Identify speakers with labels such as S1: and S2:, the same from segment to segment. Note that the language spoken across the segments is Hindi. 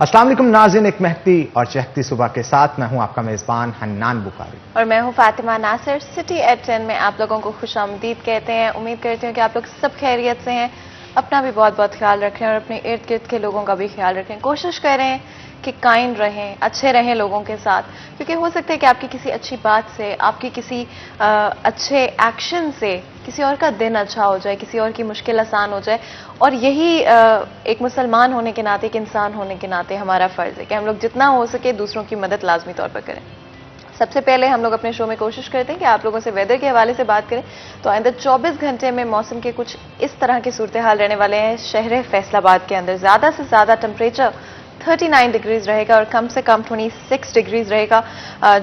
S1: अस्सलाम वालेकुम नाज़रीन, एक महकती और चहकती सुबह के साथ मैं हूं आपका मेजबान हन्नान बुखारी
S2: और मैं हूं फातिमा नासिर। सिटी एट 10 में आप लोगों को खुशामदीद कहते हैं। उम्मीद करती हूं कि आप लोग सब खैरियत से हैं, अपना भी बहुत बहुत ख्याल रखें और अपने इर्द गिर्द के लोगों का भी ख्याल रखें। कोशिश करें कि काइंड रहें, अच्छे रहें लोगों के साथ, क्योंकि हो सकता है कि आपकी किसी अच्छी बात से, आपकी किसी अच्छे एक्शन से किसी और का दिन अच्छा हो जाए, किसी और की मुश्किल आसान हो जाए। और यही एक मुसलमान होने के नाते, एक इंसान होने के नाते हमारा फ़र्ज़ है कि हम लोग जितना हो सके दूसरों की मदद लाजमी तौर पर करें। सबसे पहले हम लोग अपने शो में कोशिश करते हैं कि आप लोगों से वेदर के हवाले से बात करें। तो आइंदा 24 घंटे में मौसम के कुछ इस तरह के सूरत हाल रहने वाले हैं। शहर फैसलाबाद के अंदर ज़्यादा से ज़्यादा टेम्परेचर 39 डिग्रीज रहेगा और कम से कम 26 डिग्रीज रहेगा।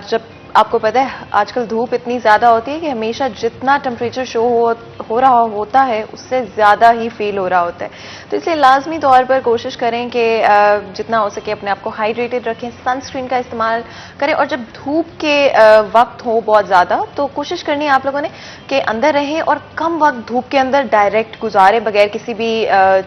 S2: जब आपको पता है आजकल धूप इतनी ज़्यादा होती है कि हमेशा जितना टेम्परेचर शो हो रहा होता है उससे ज़्यादा ही फील हो रहा होता है। तो इसलिए लाजमी तौर पर कोशिश करें कि जितना हो सके अपने आप को हाइड्रेटेड रखें, सनस्क्रीन का इस्तेमाल करें। और जब धूप के वक्त हो बहुत ज़्यादा तो कोशिश करनी है आप लोगों ने कि अंदर रहें और कम वक्त धूप के अंदर डायरेक्ट गुजारें बगैर किसी भी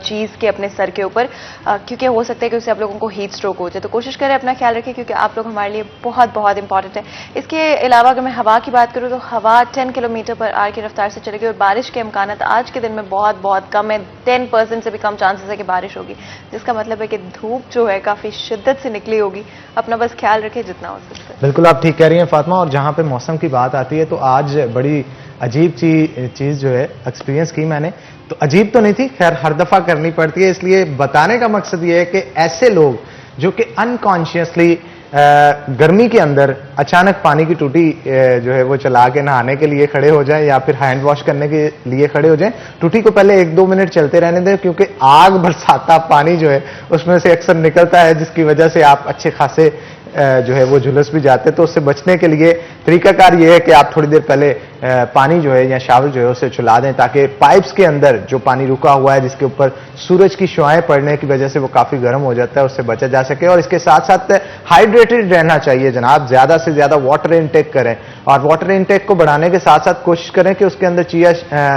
S2: चीज़ के अपने सर के ऊपर, क्योंकि हो सकता है कि उससे आप लोगों को हीट स्ट्रोक हो जाए। तो कोशिश करें अपना ख्याल रखें, क्योंकि आप लोग हमारे लिए बहुत बहुत इंपॉर्टेंट है। इसके अलावा अगर मैं हवा की बात करूं तो हवा 10 किलोमीटर पर आवर की रफ्तार से चलेगी और बारिश के इम्कान आज के दिन में बहुत बहुत कम है। 10% से भी कम चांसेस है कि बारिश होगी, जिसका मतलब है कि धूप जो है काफ़ी शिद्दत से निकली होगी। अपना बस ख्याल रखें जितना हो सकता है।
S1: बिल्कुल आप ठीक कह रही हैं फातिमा। और जहां पे मौसम की बात आती है तो आज बड़ी अजीब चीज़ जो है एक्सपीरियंस की मैंने। तो अजीब तो नहीं थी, खैर हर दफ़ा करनी पड़ती है, इसलिए बताने का मकसद ये है कि ऐसे लोग जो कि अनकॉन्शियसली गर्मी के अंदर अचानक पानी की टूटी जो है वो चला के नहाने के लिए खड़े हो जाएं या फिर हैंड वॉश करने के लिए खड़े हो जाएं, टूटी को पहले 1-2 मिनट चलते रहने दें, क्योंकि आग बरसाता पानी जो है उसमें से अक्सर निकलता है, जिसकी वजह से आप अच्छे खासे जो है वो झुलस भी जाते हैं। तो उससे बचने के लिए तरीकाकार ये है कि आप थोड़ी देर पहले पानी जो है या शावर जो है उसे चला दें, ताकि पाइप्स के अंदर जो पानी रुका हुआ है जिसके ऊपर सूरज की शुआएं पड़ने की वजह से वो काफी गर्म हो जाता है, उससे बचा जा सके। और इसके साथ साथ हाइड्रेटेड रहना चाहिए जनाब, ज्यादा से ज्यादा वाटर इनटेक करें और वाटर इनटेक को बढ़ाने के साथ साथ कोशिश करें कि उसके अंदर चिया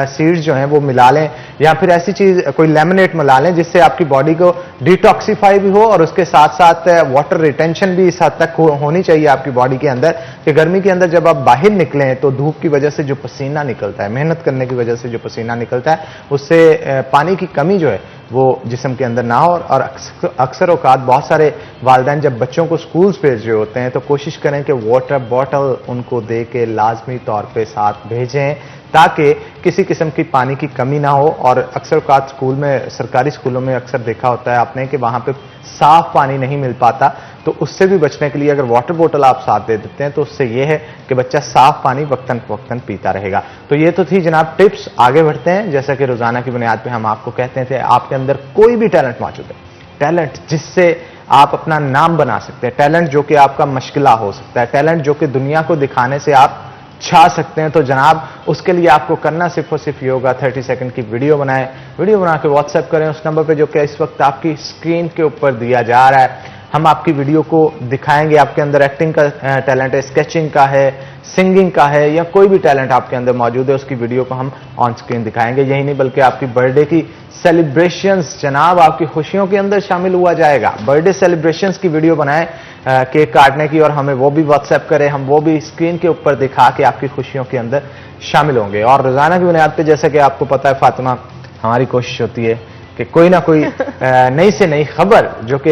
S1: सीड्स जो हैं वो मिला लें या फिर ऐसी चीज कोई लेमनेट मिला लें जिससे आपकी बॉडी को डिटॉक्सीफाई भी हो और उसके साथ साथ वाटर रिटेंशन भी इस हद तक होनी चाहिए आपकी बॉडी के अंदर कि गर्मी के अंदर जब आप बाहर निकलें तो धूप की वजह से जो पसीना निकलता है, मेहनत करने की वजह से जो पसीना निकलता है, उससे पानी की कमी जो है वो जिस्म के अंदर ना हो। और अक्सर औकात बहुत सारे वालिदैन जब बच्चों को स्कूल्स भेज रहे होते हैं तो कोशिश करें कि वाटर बॉटल उनको दे के लाजमी तौर पे साथ भेजें ताकि किसी किस्म की पानी की कमी ना हो। और अक्सर औकात स्कूल में, सरकारी स्कूलों में अक्सर देखा होता है आपने कि वहां पे साफ पानी नहीं मिल पाता, तो उससे भी बचने के लिए अगर वाटर बोतल आप साथ दे देते हैं तो उससे यह है कि बच्चा साफ पानी वक्तन फवक्तन पीता रहेगा। तो ये तो थी जनाब टिप्स। आगे बढ़ते हैं। जैसा कि रोजाना की बुनियाद पे हम आपको कहते थे, आपके अंदर कोई भी टैलेंट मौजूद है, टैलेंट जिससे आप अपना नाम बना सकते हैं, टैलेंट जो कि आपका मशगला हो सकता है, टैलेंट जो कि दुनिया को दिखाने से आप छा सकते हैं, तो जनाब उसके लिए आपको करना सिर्फ और सिर्फ ये होगा 30 सेकंड की वीडियो बनाएं, वीडियो बना के व्हाट्सएप करें उस नंबर पे जो कि इस वक्त आपकी स्क्रीन के ऊपर दिया जा रहा है। हम आपकी वीडियो को दिखाएंगे। आपके अंदर एक्टिंग का टैलेंट है, स्केचिंग का है, सिंगिंग का है या कोई भी टैलेंट आपके अंदर मौजूद है, उसकी वीडियो को हम ऑन स्क्रीन दिखाएंगे। यही नहीं बल्कि आपकी बर्थडे की सेलिब्रेशंस जनाब आपकी खुशियों के अंदर शामिल हुआ जाएगा। बर्थडे सेलिब्रेशंस की वीडियो बनाएं केक काटने की और हमें वो भी व्हाट्सएप करें, हम वो भी स्क्रीन के ऊपर दिखा के आपकी खुशियों के अंदर शामिल होंगे। और रोजाना की बुनियाद पर जैसा कि आपको पता है फातिमा, हमारी कोशिश होती है कि कोई ना कोई नई से नई खबर जो कि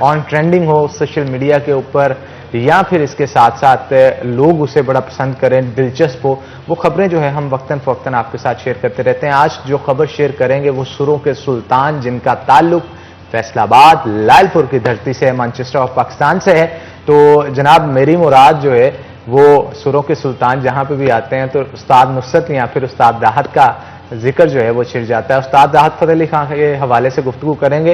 S1: ऑन ट्रेंडिंग हो सोशल मीडिया के ऊपर या फिर इसके साथ साथ लोग उसे बड़ा पसंद करें, दिलचस्प हो, वो खबरें जो है हम वक्तन फवक्तन आपके साथ शेयर करते रहते हैं। आज जो खबर शेयर करेंगे वो सुरों के सुल्तान जिनका ताल्लुक फैसलाबाद लालपुर की धरती से, मैनचेस्टर ऑफ पाकिस्तान से है। तो जनाब मेरी मुराद जो है वो सुरों के सुल्तान जहां पे भी आते हैं तो उस्ताद नुसरत या फिर उस्ताद राहत का जिक्र जो है वो छिड़ जाता है। उस्ताद राहत फतेह अली खान के हवाले से गुफ्तगू करेंगे।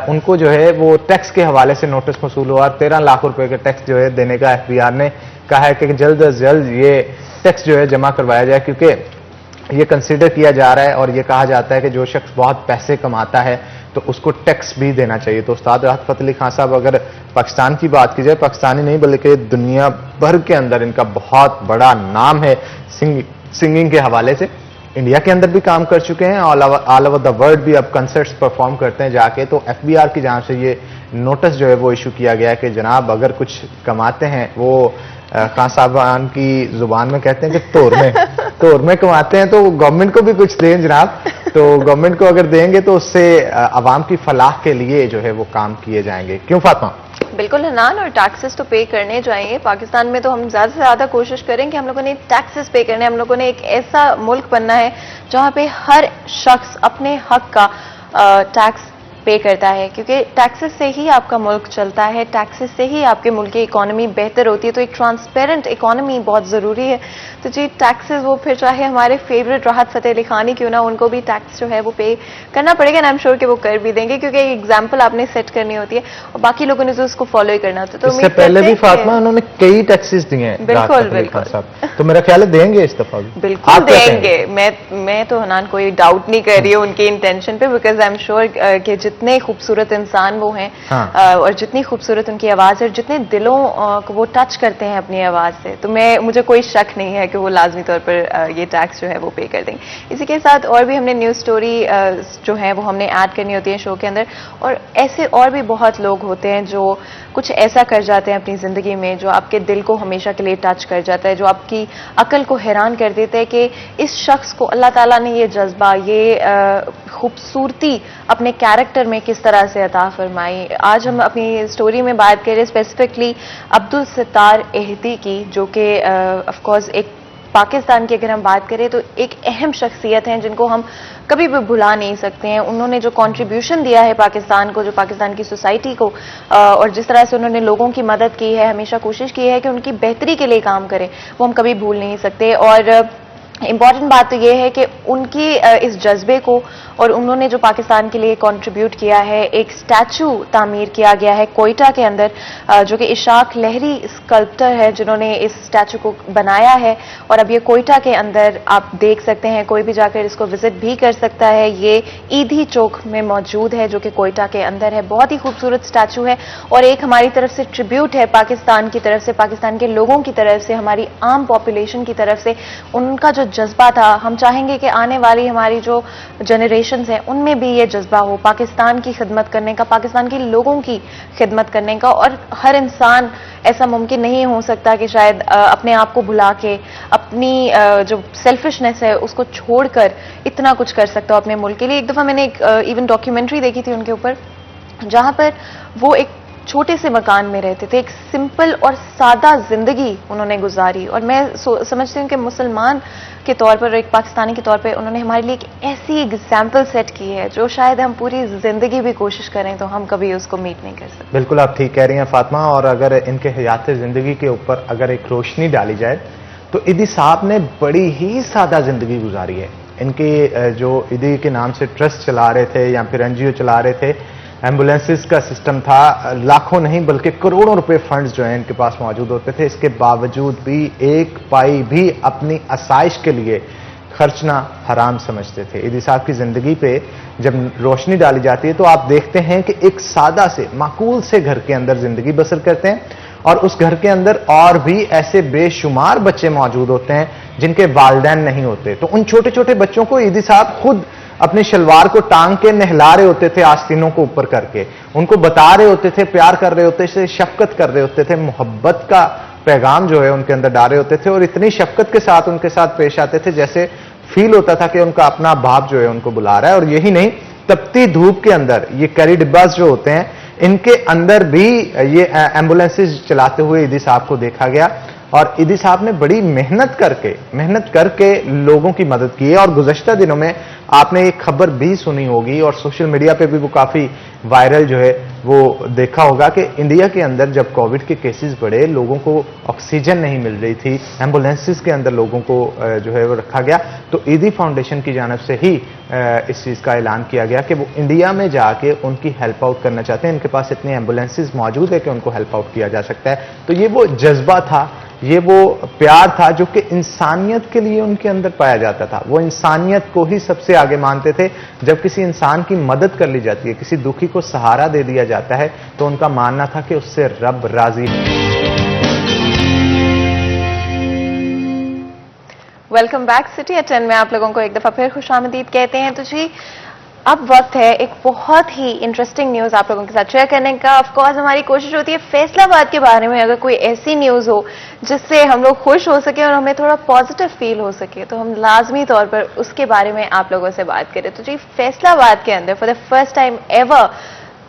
S1: उनको जो है वो टैक्स के हवाले से नोटिस मौसूल हुआ, 13 लाख रुपए के टैक्स जो है देने का एफबीआर ने कहा है कि जल्द अज जल्द ये टैक्स जो है जमा करवाया जाए, क्योंकि ये कंसिडर किया जा रहा है और ये कहा जाता है कि जो शख्स बहुत पैसे कमाता है तो उसको टैक्स भी देना चाहिए। तो उस्ताद राहत फतेह अली खान साहब, अगर पाकिस्तान की बात की जाए, पाकिस्तानी नहीं बल्कि दुनिया भर के अंदर इनका बहुत बड़ा नाम है सिंगिंग के हवाले से। इंडिया के अंदर भी काम कर चुके हैं, ऑल ओवर द वर्ल्ड भी अब कंसर्ट्स परफॉर्म करते हैं जाके। तो एफबीआर की जांच से ये नोटिस जो है वो इशू किया गया है कि जनाब अगर कुछ कमाते हैं, वो खान साहबान की जुबान में कहते हैं कि तोर में कमाते हैं, तो गवर्नमेंट को भी कुछ दें जनाब। तो गवर्नमेंट को अगर देंगे तो उससे आवाम की फलाह के लिए जो है वो काम किए जाएंगे। क्यों फातिमा?
S2: बिल्कुल हनान, और टैक्सेस तो पे करने चाहिए। पाकिस्तान में तो हम ज्यादा से ज्यादा कोशिश करें कि हम लोगों ने टैक्सेस पे करने, हम लोगों ने एक ऐसा मुल्क बनना है जहां पे हर शख्स अपने हक का टैक्स पे करता है, क्योंकि टैक्सेस से ही आपका मुल्क चलता है, टैक्सेस से ही आपके मुल्क की इकोनॉमी बेहतर होती है। तो एक ट्रांसपेरेंट इकोनॉमी बहुत जरूरी है। तो जी टैक्सेस, वो फिर चाहे हमारे फेवरेट राहत फतेह अली खान ही क्यों ना, उनको भी टैक्स जो है वो पे करना पड़ेगा, एंड आई एम श्योर कि वो कर भी देंगे, क्योंकि एक एग्जाम्पल आपने सेट करनी होती है और बाकी लोगों ने तो उसको फॉलो ही करना होता है। तो
S1: इससे पहले भी फातिमा उन्होंने कई टैक्सेस दिए हैं।
S2: बिल्कुल बिल्कुल,
S1: तो मेरा ख्याल है देंगे इस दफा भी।
S2: बिल्कुल देंगे। मैं तो हनान कोई डाउट नहीं कर रही हूँ उनके इंटेंशन पे, बिकॉज आई एम श्योर कि जितने खूबसूरत इंसान वो हैं, और जितनी खूबसूरत उनकी आवाज है और जितने दिलों को वो टच करते हैं अपनी आवाज से, तो मुझे कोई शक नहीं है कि वो लाजमी तौर पर ये टैक्स जो है वो पे कर देंगे। इसी के साथ और भी हमने न्यूज स्टोरी जो है वो हमने ऐड करनी होती है शो के अंदर, और ऐसे और भी बहुत लोग होते हैं जो कुछ ऐसा कर जाते हैं अपनी जिंदगी में जो आपके दिल को हमेशा के लिए टच कर जाता है, जो आपकी अकल को हैरान कर देता है कि इस शख्स को अल्लाह ताला ने ये जज्बा, ये खूबसूरती अपने कैरेक्टर में किस तरह से अता फरमाई। आज हम अपनी स्टोरी में बात करें स्पेसिफिकली अब्दुल सत्तार एहती की, जो कि ऑफ कोर्स एक पाकिस्तान की अगर हम बात करें तो एक अहम शख्सियत हैं जिनको हम कभी भी भुला नहीं सकते हैं। उन्होंने जो कंट्रीब्यूशन दिया है पाकिस्तान को, जो पाकिस्तान की सोसाइटी को, और जिस तरह से उन्होंने लोगों की मदद की है, हमेशा कोशिश की है कि उनकी बेहतरी के लिए काम करें, वो हम कभी भूल नहीं सकते। और इम्पॉर्टेंट बात तो ये है कि उनकी इस जज्बे को, और उन्होंने जो पाकिस्तान के लिए कंट्रीब्यूट किया है, एक स्टैचू तामीर किया गया है कोयटा के अंदर, जो कि इशाक लहरी स्कल्प्टर है जिन्होंने इस स्टैचू को बनाया है, और अब ये कोयटा के अंदर आप देख सकते हैं, कोई भी जाकर इसको विजिट भी कर सकता है। ये ईदी चौक में मौजूद है जो कि कोयटा के अंदर है। बहुत ही खूबसूरत स्टैचू है, और एक हमारी तरफ से ट्रिब्यूट है पाकिस्तान की तरफ से, पाकिस्तान के लोगों की तरफ से, हमारी आम पॉपुलेशन की तरफ से। उनका जो जज्बा था, हम चाहेंगे कि आने वाली हमारी जो जनरेशंस हैं उनमें भी ये जज्बा हो पाकिस्तान की खिदमत करने का, पाकिस्तान के लोगों की खिदमत करने का। और हर इंसान, ऐसा मुमकिन नहीं हो सकता कि शायद अपने आप को भुला के, अपनी जो सेल्फिशनेस है उसको छोड़कर इतना कुछ कर सकता हो अपने मुल्क के लिए। एक दफा मैंने एक इवन डॉक्यूमेंट्री देखी थी उनके ऊपर, जहां पर वो एक छोटे से मकान में रहते थे, एक सिंपल और सादा जिंदगी उन्होंने गुजारी। और मैं समझती हूँ कि मुसलमान के तौर पर, एक पाकिस्तानी के तौर पर, उन्होंने हमारे लिए एक ऐसी एग्जाम्पल सेट की है जो शायद हम पूरी जिंदगी भी कोशिश करें तो हम कभी उसको मीट नहीं कर सकते।
S1: बिल्कुल आप ठीक कह रही हैं फातिमा, और अगर इनके हयात जिंदगी के ऊपर अगर एक रोशनी डाली जाए तो ईदी साहब ने बड़ी ही सादा जिंदगी गुजारी है। इनके जो ईदी के नाम से ट्रस्ट चला रहे थे या फिर एनजीओ चला रहे थे, एम्बुलेंसेस का सिस्टम था, लाखों नहीं बल्कि करोड़ों रुपए फंड्स जो हैं इनके पास मौजूद होते थे। इसके बावजूद भी एक पाई भी अपनी आसाइश के लिए खर्चना हराम समझते थे। ईदी साहब की जिंदगी पे जब रोशनी डाली जाती है तो आप देखते हैं कि एक सादा से माकूल से घर के अंदर जिंदगी बसर करते हैं, और उस घर के अंदर और भी ऐसे बेशुमार बच्चे मौजूद होते हैं जिनके वालिदैन नहीं होते। तो उन छोटे छोटे बच्चों को ईदी साहब खुद अपने शलवार को टांग के नहला रहे होते थे, आस्तीनों को ऊपर करके उनको बता रहे होते थे, प्यार कर रहे होते थे, शफकत कर रहे होते थे, मोहब्बत का पैगाम जो है उनके अंदर डाल रहे होते थे, और इतनी शफकत के साथ उनके साथ पेश आते थे जैसे फील होता था कि उनका अपना बाप जो है उनको बुला रहा है। और यही नहीं, तपती धूप के अंदर ये कैरी डिब्बास जो होते हैं इनके अंदर भी ये एम्बुलेंसेज चलाते हुए ईदी साहब को देखा गया, और ईदी साहब ने बड़ी मेहनत करके लोगों की मदद की है। और गुज़श्ता दिनों में आपने एक खबर भी सुनी होगी और सोशल मीडिया पे भी वो काफी वायरल जो है वो देखा होगा कि इंडिया के अंदर जब कोविड के केसेस बढ़े, लोगों को ऑक्सीजन नहीं मिल रही थी, एम्बुलेंसेस के अंदर लोगों को जो है वो रखा गया, तो ईदी फाउंडेशन की जानब से ही इस चीज का ऐलान किया गया कि वो इंडिया में जाके उनकी हेल्प आउट करना चाहते हैं। इनके पास इतनी एम्बुलेंसेज मौजूद है कि उनको हेल्प आउट किया जा सकता है। तो ये वो जज्बा था, ये वो प्यार था जो कि इंसानियत के लिए उनके अंदर पाया जाता था। वो इंसानियत को ही सबसे आगे मानते थे। जब किसी इंसान की मदद कर ली जाती है, किसी दुखी को सहारा दे दिया जाता है, तो उनका मानना था कि उससे रब राजी है।
S2: वेलकम बैक सिटी एट 10 में आप लोगों को एक दफा फिर खुशामदीद कहते हैं। तो जी अब वक्त है एक बहुत ही इंटरेस्टिंग न्यूज आप लोगों के साथ शेयर करने का। ऑफ कोर्स हमारी कोशिश होती है फैसलाबाद के बारे में अगर कोई ऐसी न्यूज हो जिससे हम लोग खुश हो सके और हमें थोड़ा पॉजिटिव फील हो सके तो हम लाजमी तौर पर उसके बारे में आप लोगों से बात करें। तो जी फैसलाबाद के अंदर for the first time ever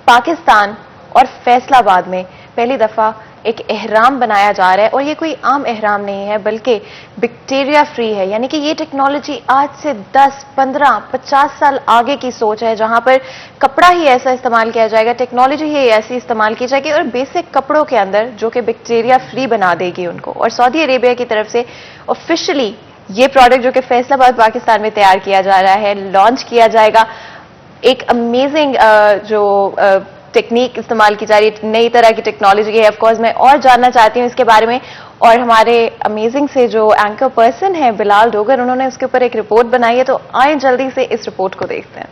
S2: Pakistan और फैसलाबाद में पहली दफा एक एहराम बनाया जा रहा है और ये कोई आम एहराम नहीं है बल्कि बैक्टीरिया फ्री है। यानी कि ये टेक्नोलॉजी आज से 10, 15, 50 साल आगे की सोच है जहां पर कपड़ा ही ऐसा इस्तेमाल किया जाएगा, टेक्नोलॉजी ही ऐसी इस्तेमाल की जाएगी और बेसिक कपड़ों के अंदर जो कि बैक्टीरिया फ्री बना देगी उनको। और सऊदी अरेबिया की तरफ से ऑफिशियली ये प्रोडक्ट जो कि फैसलाबाद पाकिस्तान में तैयार किया जा रहा है लॉन्च किया जाएगा। एक अमेजिंग जो टेक्निक इस्तेमाल की जा रही है, नई तरह की टेक्नोलॉजी है। ऑफ कोर्स मैं और जानना चाहती हूँ इसके बारे में और हमारे अमेजिंग से जो एंकर पर्सन है बिलाल डोगर, उन्होंने उसके ऊपर एक रिपोर्ट बनाई है। तो आए जल्दी से इस रिपोर्ट को देखते हैं।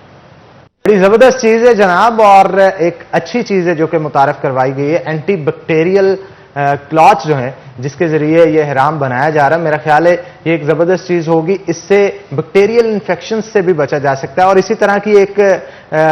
S1: बड़ी जबरदस्त चीज है जनाब और एक अच्छी चीज है जो कि मुतारफ करवाई गई है। एंटी बैक्टीरियल क्लॉथ जो है जिसके जरिए ये हराम बनाया जा रहा है, मेरा ख्याल है ये एक जबरदस्त चीज होगी। इससे बैक्टीरियल इन्फेक्शन से भी बचा जा सकता है। और इसी तरह की एक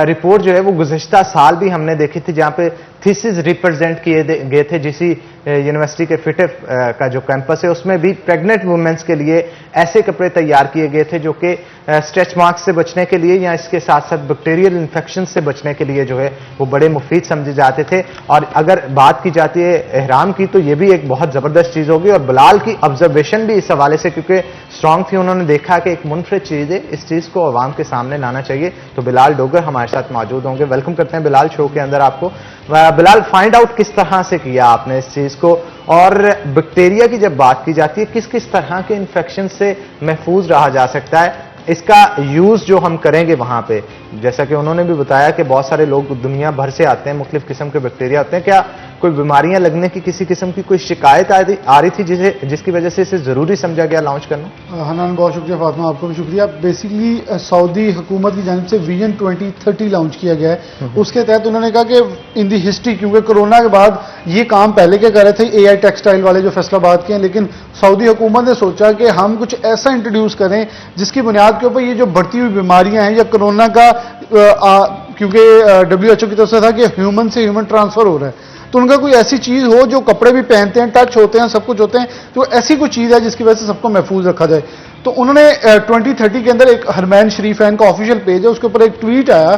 S1: रिपोर्ट जो है वो गुज़िश्ता साल भी हमने देखी थी जहां पे थीसिस रिप्रेजेंट किए गए थे जिसी यूनिवर्सिटी के फिटेफ का जो कैंपस है उसमें भी प्रेग्नेंट वुमेन्स के लिए ऐसे कपड़े तैयार किए गए थे जो कि स्ट्रेच मार्क्स से बचने के लिए या इसके साथ साथ बैक्टीरियल इन्फेक्शन से बचने के लिए जो है वो बड़े मुफीद समझे जाते थे। और अगर बात की जाती है एहराम की तो ये भी एक बहुत जबरदस्त चीज होगी। और बिलाल की ऑब्जर्वेशन भी इस हवाले से क्योंकि स्ट्रांग थी, उन्होंने देखा कि एक मुनफरिद चीज है, इस चीज को अवाम के सामने लाना चाहिए। तो बिलाल डोगर हमारे साथ मौजूद होंगे। वेलकम करते हैं बिलाल शो के अंदर आपको। बिलाल, फाइंड आउट किस तरह से किया आपने इस चीज को और बैक्टीरिया की जब बात की जाती है किस किस तरह के इन्फेक्शन से महफूज रहा जा सकता है, इसका यूज जो हम करेंगे वहां पे, जैसा कि उन्होंने भी बताया कि बहुत सारे लोग दुनिया भर से आते हैं, मुख्तलिफ किस्म के बैक्टीरिया होते हैं, क्या कोई बीमारियां लगने की किसी किस्म की कोई शिकायत आ रही थी जिसकी वजह से इसे जरूरी समझा गया लॉन्च करना?
S3: हनान, बहुत शुक्रिया। फातिमा, आपको भी शुक्रिया। बेसिकली सऊदी हुकूमत की जानिब से विजन 2030 लॉन्च किया गया है। उसके तहत उन्होंने कहा कि इन दी हिस्ट्री, क्योंकि कोरोना के बाद ये काम पहले क्या कर रहे थे एआई टेक्सटाइल वाले जो फैसलाबाद के हैं, लेकिन सऊदी हुकूमत ने सोचा कि हम कुछ ऐसा इंट्रोड्यूस करें जिसकी बुनियाद के ऊपर ये जो बढ़ती हुई बीमारियां हैं या कोरोना का, क्योंकि WHO की तरफ से था कि ह्यूमन से ह्यूमन ट्रांसफर हो रहा है, तो उनका कोई ऐसी चीज हो जो कपड़े भी पहनते हैं, टच होते हैं, सब कुछ होते हैं, तो ऐसी कोई चीज है जिसकी वजह से सबको महफूज रखा जाए। तो उन्होंने 2030 के अंदर एक हरमैन शरीफैन का ऑफिशियल पेज है, उसके ऊपर एक ट्वीट आया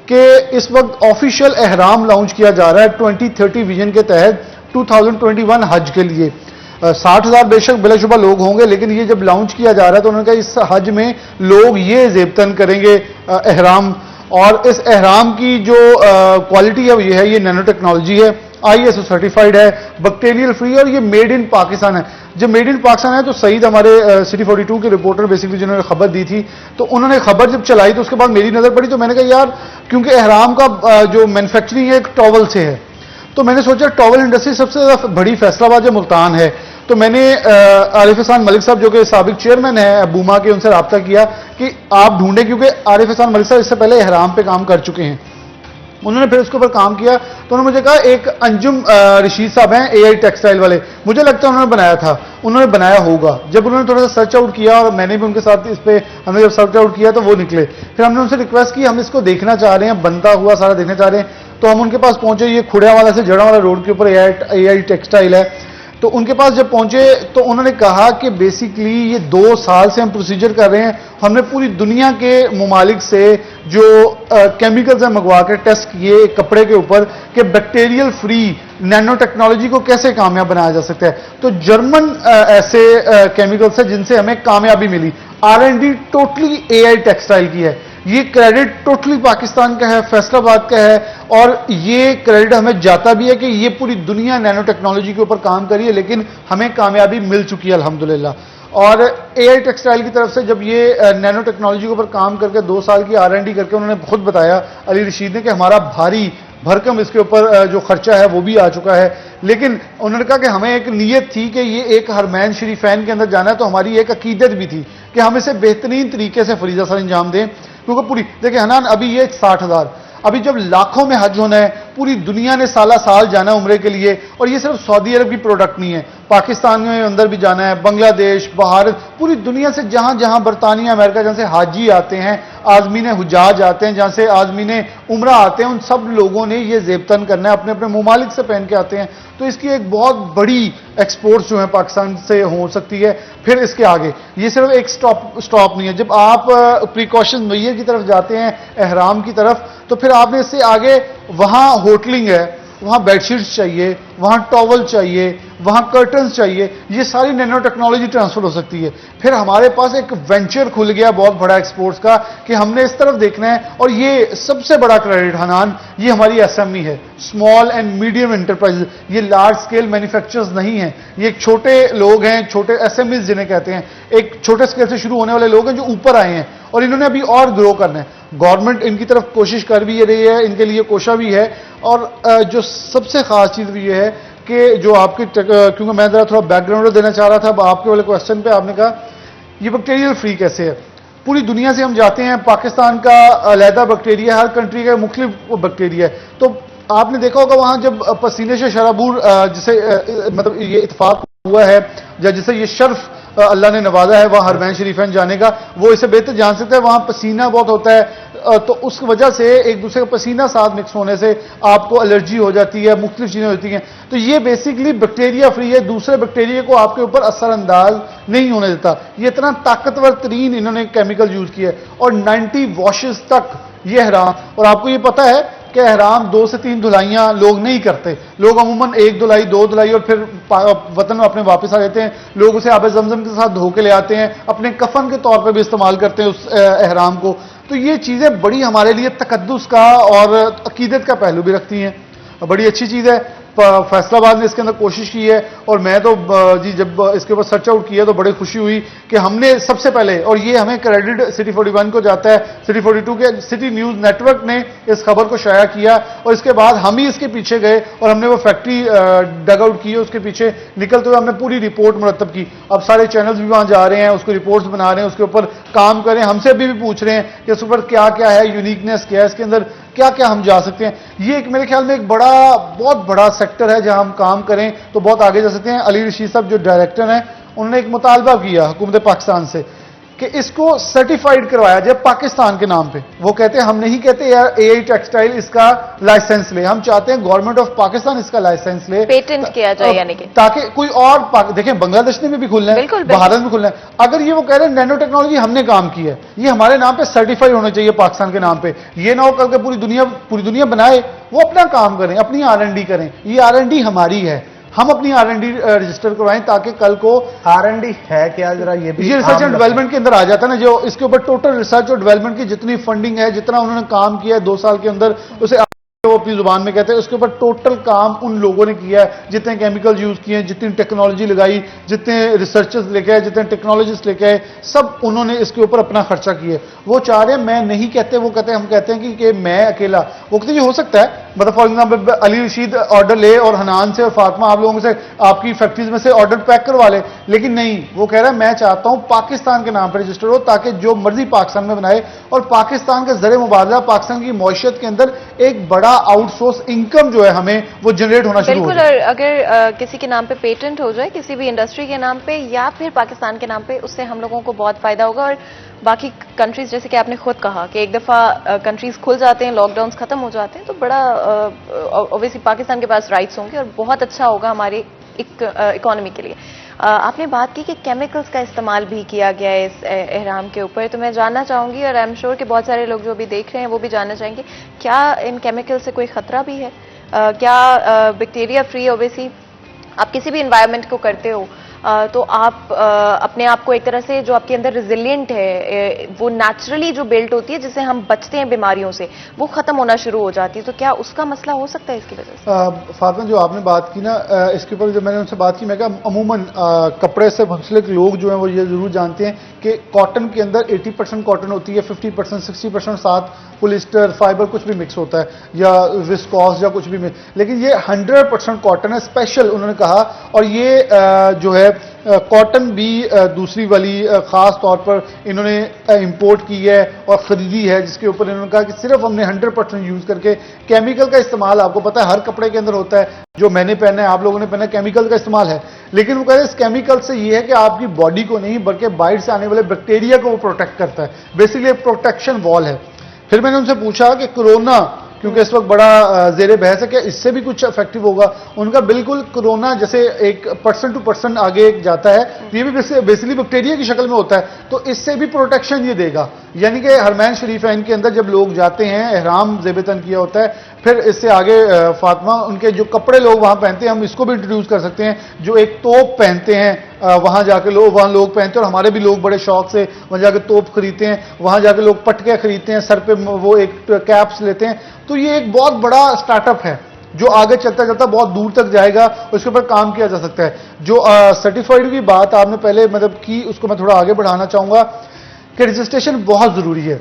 S3: कि इस वक्त ऑफिशियल एहराम लॉन्च किया जा रहा है 2030 विजन के तहत 2021 हज के लिए। 60,000 बेशक बिलाशुबा लोग होंगे, लेकिन ये जब लॉन्च किया जा रहा है तो उन्होंने कहा इस हज में लोग ये ज़ेबतन करेंगे एहराम, और इस एहराम की जो क्वालिटी है वो ये है, ये नैनो टेक्नोलॉजी है, ISO सर्टिफाइड है, बैक्टीरियल फ्री, और ये मेड इन पाकिस्तान है। जब मेड इन पाकिस्तान है तो सईद हमारे सिटी 42 के रिपोर्टर बेसिकली जिन्होंने खबर दी थी, तो उन्होंने खबर जब चलाई तो उसके बाद मेरी नजर पड़ी, तो मैंने कहा यार, क्योंकि एहराम का जो मैन्युफैक्चरिंग है एक टॉवल से है, तो मैंने सोचा टॉवल इंडस्ट्री सबसे ज्यादा बड़ी फैसलाबाद जो मुल्तान है, तो मैंने आरिफ हसन मलिक साहब जो कि साबिक चेयरमैन है बूमा के, उनसे रब्ता किया कि आप ढूंढें, क्योंकि आरिफ हसन मलिक साहब इससे पहले एहराम पे काम कर चुके हैं। उन्होंने फिर उसके ऊपर काम किया, तो उन्होंने मुझे कहा एक अंजुम रशीद साहब हैं एआई टेक्सटाइल वाले, मुझे लगता है उन्होंने बनाया था, उन्होंने बनाया होगा। जब उन्होंने थोड़ा सा सर्च आउट किया और मैंने भी उनके साथ इस पे, हमने जब सर्च आउट किया तो वो निकले, फिर हमने उनसे रिक्वेस्ट की हम इसको देखना चाह रहे हैं, बनता हुआ सारा देखना चाह रहे हैं, तो हम उनके पास पहुंचे। ये खुड़िया वाला से जड़ा वाला रोड के ऊपर एआई टेक्सटाइल है, तो उनके पास जब पहुंचे तो उन्होंने कहा कि बेसिकली ये 2 साल से हम प्रोसीजर कर रहे हैं, हमने पूरी दुनिया के मुमालिक से जो केमिकल्स हैं मंगवा कर टेस्ट किए कपड़े के ऊपर कि बैक्टीरियल फ्री नैनो टेक्नोलॉजी को कैसे कामयाब बनाया जा सकता है। तो जर्मन ऐसे केमिकल्स है जिनसे हमें कामयाबी मिली। R&D टोटली एआई टेक्सटाइल की है, ये क्रेडिट टोटली पाकिस्तान का है, फैसलाबाद का है, और ये क्रेडिट हमें जाता भी है कि ये पूरी दुनिया नैनो टेक्नोलॉजी के ऊपर काम करी है, लेकिन हमें कामयाबी मिल चुकी है अल्हम्दुलिल्लाह। और एआई टेक्सटाइल की तरफ से जब ये नैनो टेक्नोलॉजी के ऊपर काम करके 2 साल की R&D करके उन्होंने खुद बताया अली रशीद ने कि हमारा भारी भरकम इसके ऊपर जो खर्चा है वो भी आ चुका है, लेकिन उन्होंने कहा कि हमें एक नीयत थी कि ये एक हरमैन शरीफैन के अंदर जाना है, तो हमारी एक अकीदत भी थी कि हम इसे बेहतरीन तरीके से फरीजा सर अंजाम दें, क्योंकि पूरी देखिए हनान, अभी ये 60,000, अभी जब लाखों में हज होना है, पूरी दुनिया ने साला साल जाना है उम्रे के लिए, और ये सिर्फ सऊदी अरब की प्रोडक्ट नहीं है, पाकिस्तान में अंदर भी जाना है, बांग्लादेश, भारत, पूरी दुनिया से जहां जहां बरतानिया, अमेरिका, जहां से हाजी आते हैं, आजमीन हुजाज आते हैं, जहां से आजमीन उम्रा आते हैं, उन सब लोगों ने ये जेबतन करना है, अपने अपने ममालिक से पहन के आते हैं। तो इसकी एक बहुत बड़ी एक्सपोर्ट्स जो है पाकिस्तान से हो सकती है। फिर इसके आगे ये सिर्फ एक स्टॉप नहीं है। जब आप प्रिकॉशन मैयर की तरफ जाते हैं, एहराम की तरफ, तो फिर आपने इससे आगे वहां होटलिंग है, वहां बेडशीट्स चाहिए, वहां टॉवल चाहिए, वहां कर्टन्स चाहिए, ये सारी नैनो टेक्नोलॉजी ट्रांसफर हो सकती है। फिर हमारे पास एक वेंचर खुल गया बहुत बड़ा एक्सपोर्ट्स का कि हमने इस तरफ देखना है, और ये सबसे बड़ा क्रेडिट हनान, ये हमारी एसएमई है, स्मॉल एंड मीडियम एंटरप्राइज। ये लार्ज स्केल मैन्युफैक्चरर्स नहीं है, ये एक छोटे लोग हैं, छोटे एसएमईज जिन्हें कहते हैं, एक छोटे स्केल से शुरू होने वाले लोग हैं जो ऊपर आए हैं, और इन्होंने अभी और ग्रो करना है। गवर्नमेंट इनकी तरफ कोशिश कर भी रही है, इनके लिए कोशा भी है। और जो सबसे खास चीज भी ये है कि जो आपकी, क्योंकि मैं जरा थोड़ा बैकग्राउंड देना चाह रहा था आपके वाले क्वेश्चन पे, आपने कहा ये बैक्टीरियल फ्री कैसे है। पूरी दुनिया से हम जाते हैं, पाकिस्तान का अलहदा बैक्टीरिया, हर कंट्री का मुख्तलिफ बैक्टीरिया है। तो आपने देखा होगा वहां जब पसीने से शराबूर, जिसे मतलब ये इत्तेफाक हुआ है, या जिसे ये शर्फ अल्लाह ने नवाजा है वहां हरमैन शरीफैन जाने का, वो इसे बेहतर जान सकते हैं। वहां पसीना बहुत होता है, तो उस वजह से एक दूसरे का पसीना साथ मिक्स होने से आपको एलर्जी हो जाती है, मुख्तलिफ चीजें होती हैं। तो ये बेसिकली बैक्टीरिया फ्री है, दूसरे बैक्टीरिया को आपके ऊपर असरअंदाज नहीं होने देता। ये इतना ताकतवर तरीन इन्होंने केमिकल यूज किया है, और 90 वॉशेस तक ये हराम। और आपको ये पता है कि एहराम 2 से 3 धुलाइयां लोग नहीं करते, लोग अमूमन 1 धुलाई 2 धुलाई और फिर वतन में अपने वापस आ जाते हैं। लोग उसे आब जमजम के साथ धो के ले आते हैं, अपने कफन के तौर पर भी इस्तेमाल करते हैं उस एहराम को। तो ये चीजें बड़ी हमारे लिए तकद्दुस का और अकीदत का पहलू भी रखती हैं, बड़ी अच्छी चीज है। फैसलाबाद ने इसके अंदर कोशिश की है, और मैं तो जी जब इसके ऊपर सर्च आउट किया तो बड़ी खुशी हुई कि हमने सबसे पहले, और ये हमें क्रेडिट सिटी 41 को जाता है, सिटी 42 के सिटी न्यूज नेटवर्क ने इस खबर को शाया किया, और इसके बाद हम ही इसके पीछे गए और हमने वो फैक्ट्री डग आउट की, उसके पीछे निकलते हुए हमने पूरी रिपोर्ट मुरतब की। अब सारे चैनल्स भी वहां जा रहे हैं, उसको रिपोर्ट्स बना रहे हैं, उसके ऊपर काम करें, हमसे भी पूछ रहे हैं कि उस ऊपर क्या क्या है, यूनिकनेस क्या है, इसके अंदर क्या क्या हम जा सकते हैं। ये एक मेरे ख्याल में एक बहुत बड़ा सेक्टर है, जहां हम काम करें तो बहुत आगे जा सकते हैं। अली रशीद साहब जो डायरेक्टर हैं, उन्होंने एक मुतालबा किया हुकूमत पाकिस्तान से कि इसको सर्टिफाइड करवाया जाए पाकिस्तान के नाम पे। वो कहते हैं, हम नहीं कहते यार एआई टेक्सटाइल इसका लाइसेंस ले, हम चाहते हैं गवर्नमेंट ऑफ पाकिस्तान इसका लाइसेंस ले,
S2: पेटेंट किया जाए, यानी कि
S3: ताकि कोई और देखें बांग्लादेश में भी खुलना है, भारत में खुलना है। अगर ये वो कह रहे हैं नैनो टेक्नोलॉजी हमने काम की है, ये हमारे नाम पे सर्टिफाइड होना चाहिए पाकिस्तान के नाम पे। ये ना हो कल के पूरी दुनिया बनाए, वो अपना काम करें, अपनी R&D करें। ये R&D हमारी है, हम अपनी R&D रजिस्टर करवाएं, ताकि कल को
S1: R&D है क्या, जरा ये भी,
S3: ये रिसर्च एंड डेवलपमेंट के अंदर आ जाता है ना, जो इसके ऊपर टोटल रिसर्च और डेवलपमेंट की जितनी फंडिंग है, जितना उन्होंने काम किया है 2 साल के अंदर, उसे वो अपनी जुबान में कहते हैं, उसके ऊपर टोटल काम उन लोगों ने किया है, जितने केमिकल यूज किए, जितनी टेक्नोलॉजी लगाई, जितने रिसर्चर्स लेके आए, जितने टेक्नोलॉजिस्ट लेके आए, सब उन्होंने इसके ऊपर अपना खर्चा किया। वो चाह रहे हैं, मैं नहीं कहते, वो कहते हैं, हम कहते हैं कि मैं अकेला, वो कहते हैं ये हो सकता है, मतलब for example Ali Rashid order ले और हनान से और फातिमा आप लोगों से आपकी फैक्ट्रीज में से ऑर्डर पैक करवा ले, लेकिन नहीं, वो कह रहा है मैं चाहता हूं पाकिस्तान के नाम पर रजिस्टर हो, ताकि जो मर्जी पाकिस्तान में बनाए, और पाकिस्तान का ज़रिए मुबादला, पाकिस्तान की मईशत के अंदर एक बड़ा आउटसोर्स इनकम जो है हमें वो जनरेट होना शुरू हो
S2: बिल्कुल। और अगर किसी के नाम पे पेटेंट हो जाए, किसी भी इंडस्ट्री के नाम पे या फिर पाकिस्तान के नाम पे, उससे हम लोगों को बहुत फायदा होगा। और बाकी कंट्रीज, जैसे कि आपने खुद कहा कि एक दफा कंट्रीज खुल जाते हैं, लॉकडाउन खत्म हो जाते हैं, तो बड़ा ऑब्वियसली पाकिस्तान के पास राइट्स होंगे और बहुत अच्छा होगा हमारी इकोनॉमी के लिए। आपने बात की कि केमिकल्स का इस्तेमाल भी किया गया है इस एहराम के ऊपर, तो मैं जानना चाहूंगी, और आई एम श्योर कि बहुत सारे लोग जो भी देख रहे हैं वो भी जानना चाहेंगे, क्या इन केमिकल से कोई खतरा भी है? क्या बैक्टीरिया फ्री ओबेसी आप किसी भी इन्वायरमेंट को करते हो तो आप अपने आप को एक तरह से, जो आपके अंदर रिजिलियंट है, वो नेचुरली जो बिल्ट होती है जिससे हम बचते हैं बीमारियों से, वो खत्म होना शुरू हो जाती है। तो क्या उसका मसला हो सकता है इसकी वजह से?
S3: फातिमा, जो आपने बात की ना, इसके ऊपर जब मैंने उनसे बात की, मैं कहा अमूमन कपड़े से मुंसलिक लोग जो हैं वो ये जरूर जानते हैं कि कॉटन के अंदर 80% कॉटन होती है, 50% 60% साथ पोलिस्टर फाइबर कुछ भी मिक्स होता है, या विस्कॉस या कुछ भी मिक्स, लेकिन ये 100% कॉटन है, स्पेशल उन्होंने कहा। और ये जो है कॉटन भी दूसरी वाली खास तौर पर इन्होंने इंपोर्ट की है और खरीदी है, जिसके ऊपर इन्होंने कहा कि सिर्फ हमने 100% यूज करके, केमिकल का इस्तेमाल आपको पता है हर कपड़े के अंदर होता है, जो मैंने पहना है आप लोगों ने पहना है, केमिकल का इस्तेमाल है, लेकिन वो कह रहे हैं इस केमिकल से ये है कि आपकी बॉडी को नहीं बल्कि बाहर से आने वाले बैक्टीरिया को वो प्रोटेक्ट करता है, बेसिकली प्रोटेक्शन वॉल है। फिर मैंने उनसे पूछा कि कोरोना, क्योंकि इस वक्त बड़ा जेरे बहस है कि इससे भी कुछ इफेक्टिव होगा, उनका बिल्कुल कोरोना जैसे एक पर्सन टू पर्सन आगे जाता है, ये भी बेसिकली बैक्टीरिया की शक्ल में होता है, तो इससे भी प्रोटेक्शन ये देगा। यानी कि हरमैन शरीफैन के अंदर जब लोग जाते हैं, एहराम ज़ेबतन किया होता है, फिर इससे आगे फातिमा उनके जो कपड़े लोग वहां पहनते हैं, हम इसको भी इंट्रोड्यूस कर सकते हैं, जो एक तोप पहनते हैं वहां जाके वहां लोग पहनते हैं, और हमारे भी लोग बड़े शौक से वहां जाके तोप खरीदते हैं, वहां जाके लोग पटके खरीदते हैं, सर पे वो एक कैप्स लेते हैं, तो ये एक बहुत बड़ा स्टार्टअप है जो आगे चलता चलता बहुत दूर तक जाएगा, उसके ऊपर काम किया जा सकता है। जो सर्टिफाइड की बात आपने पहले मतलब की, उसको मैं थोड़ा आगे बढ़ाना चाहूंगा कि रजिस्ट्रेशन बहुत जरूरी है।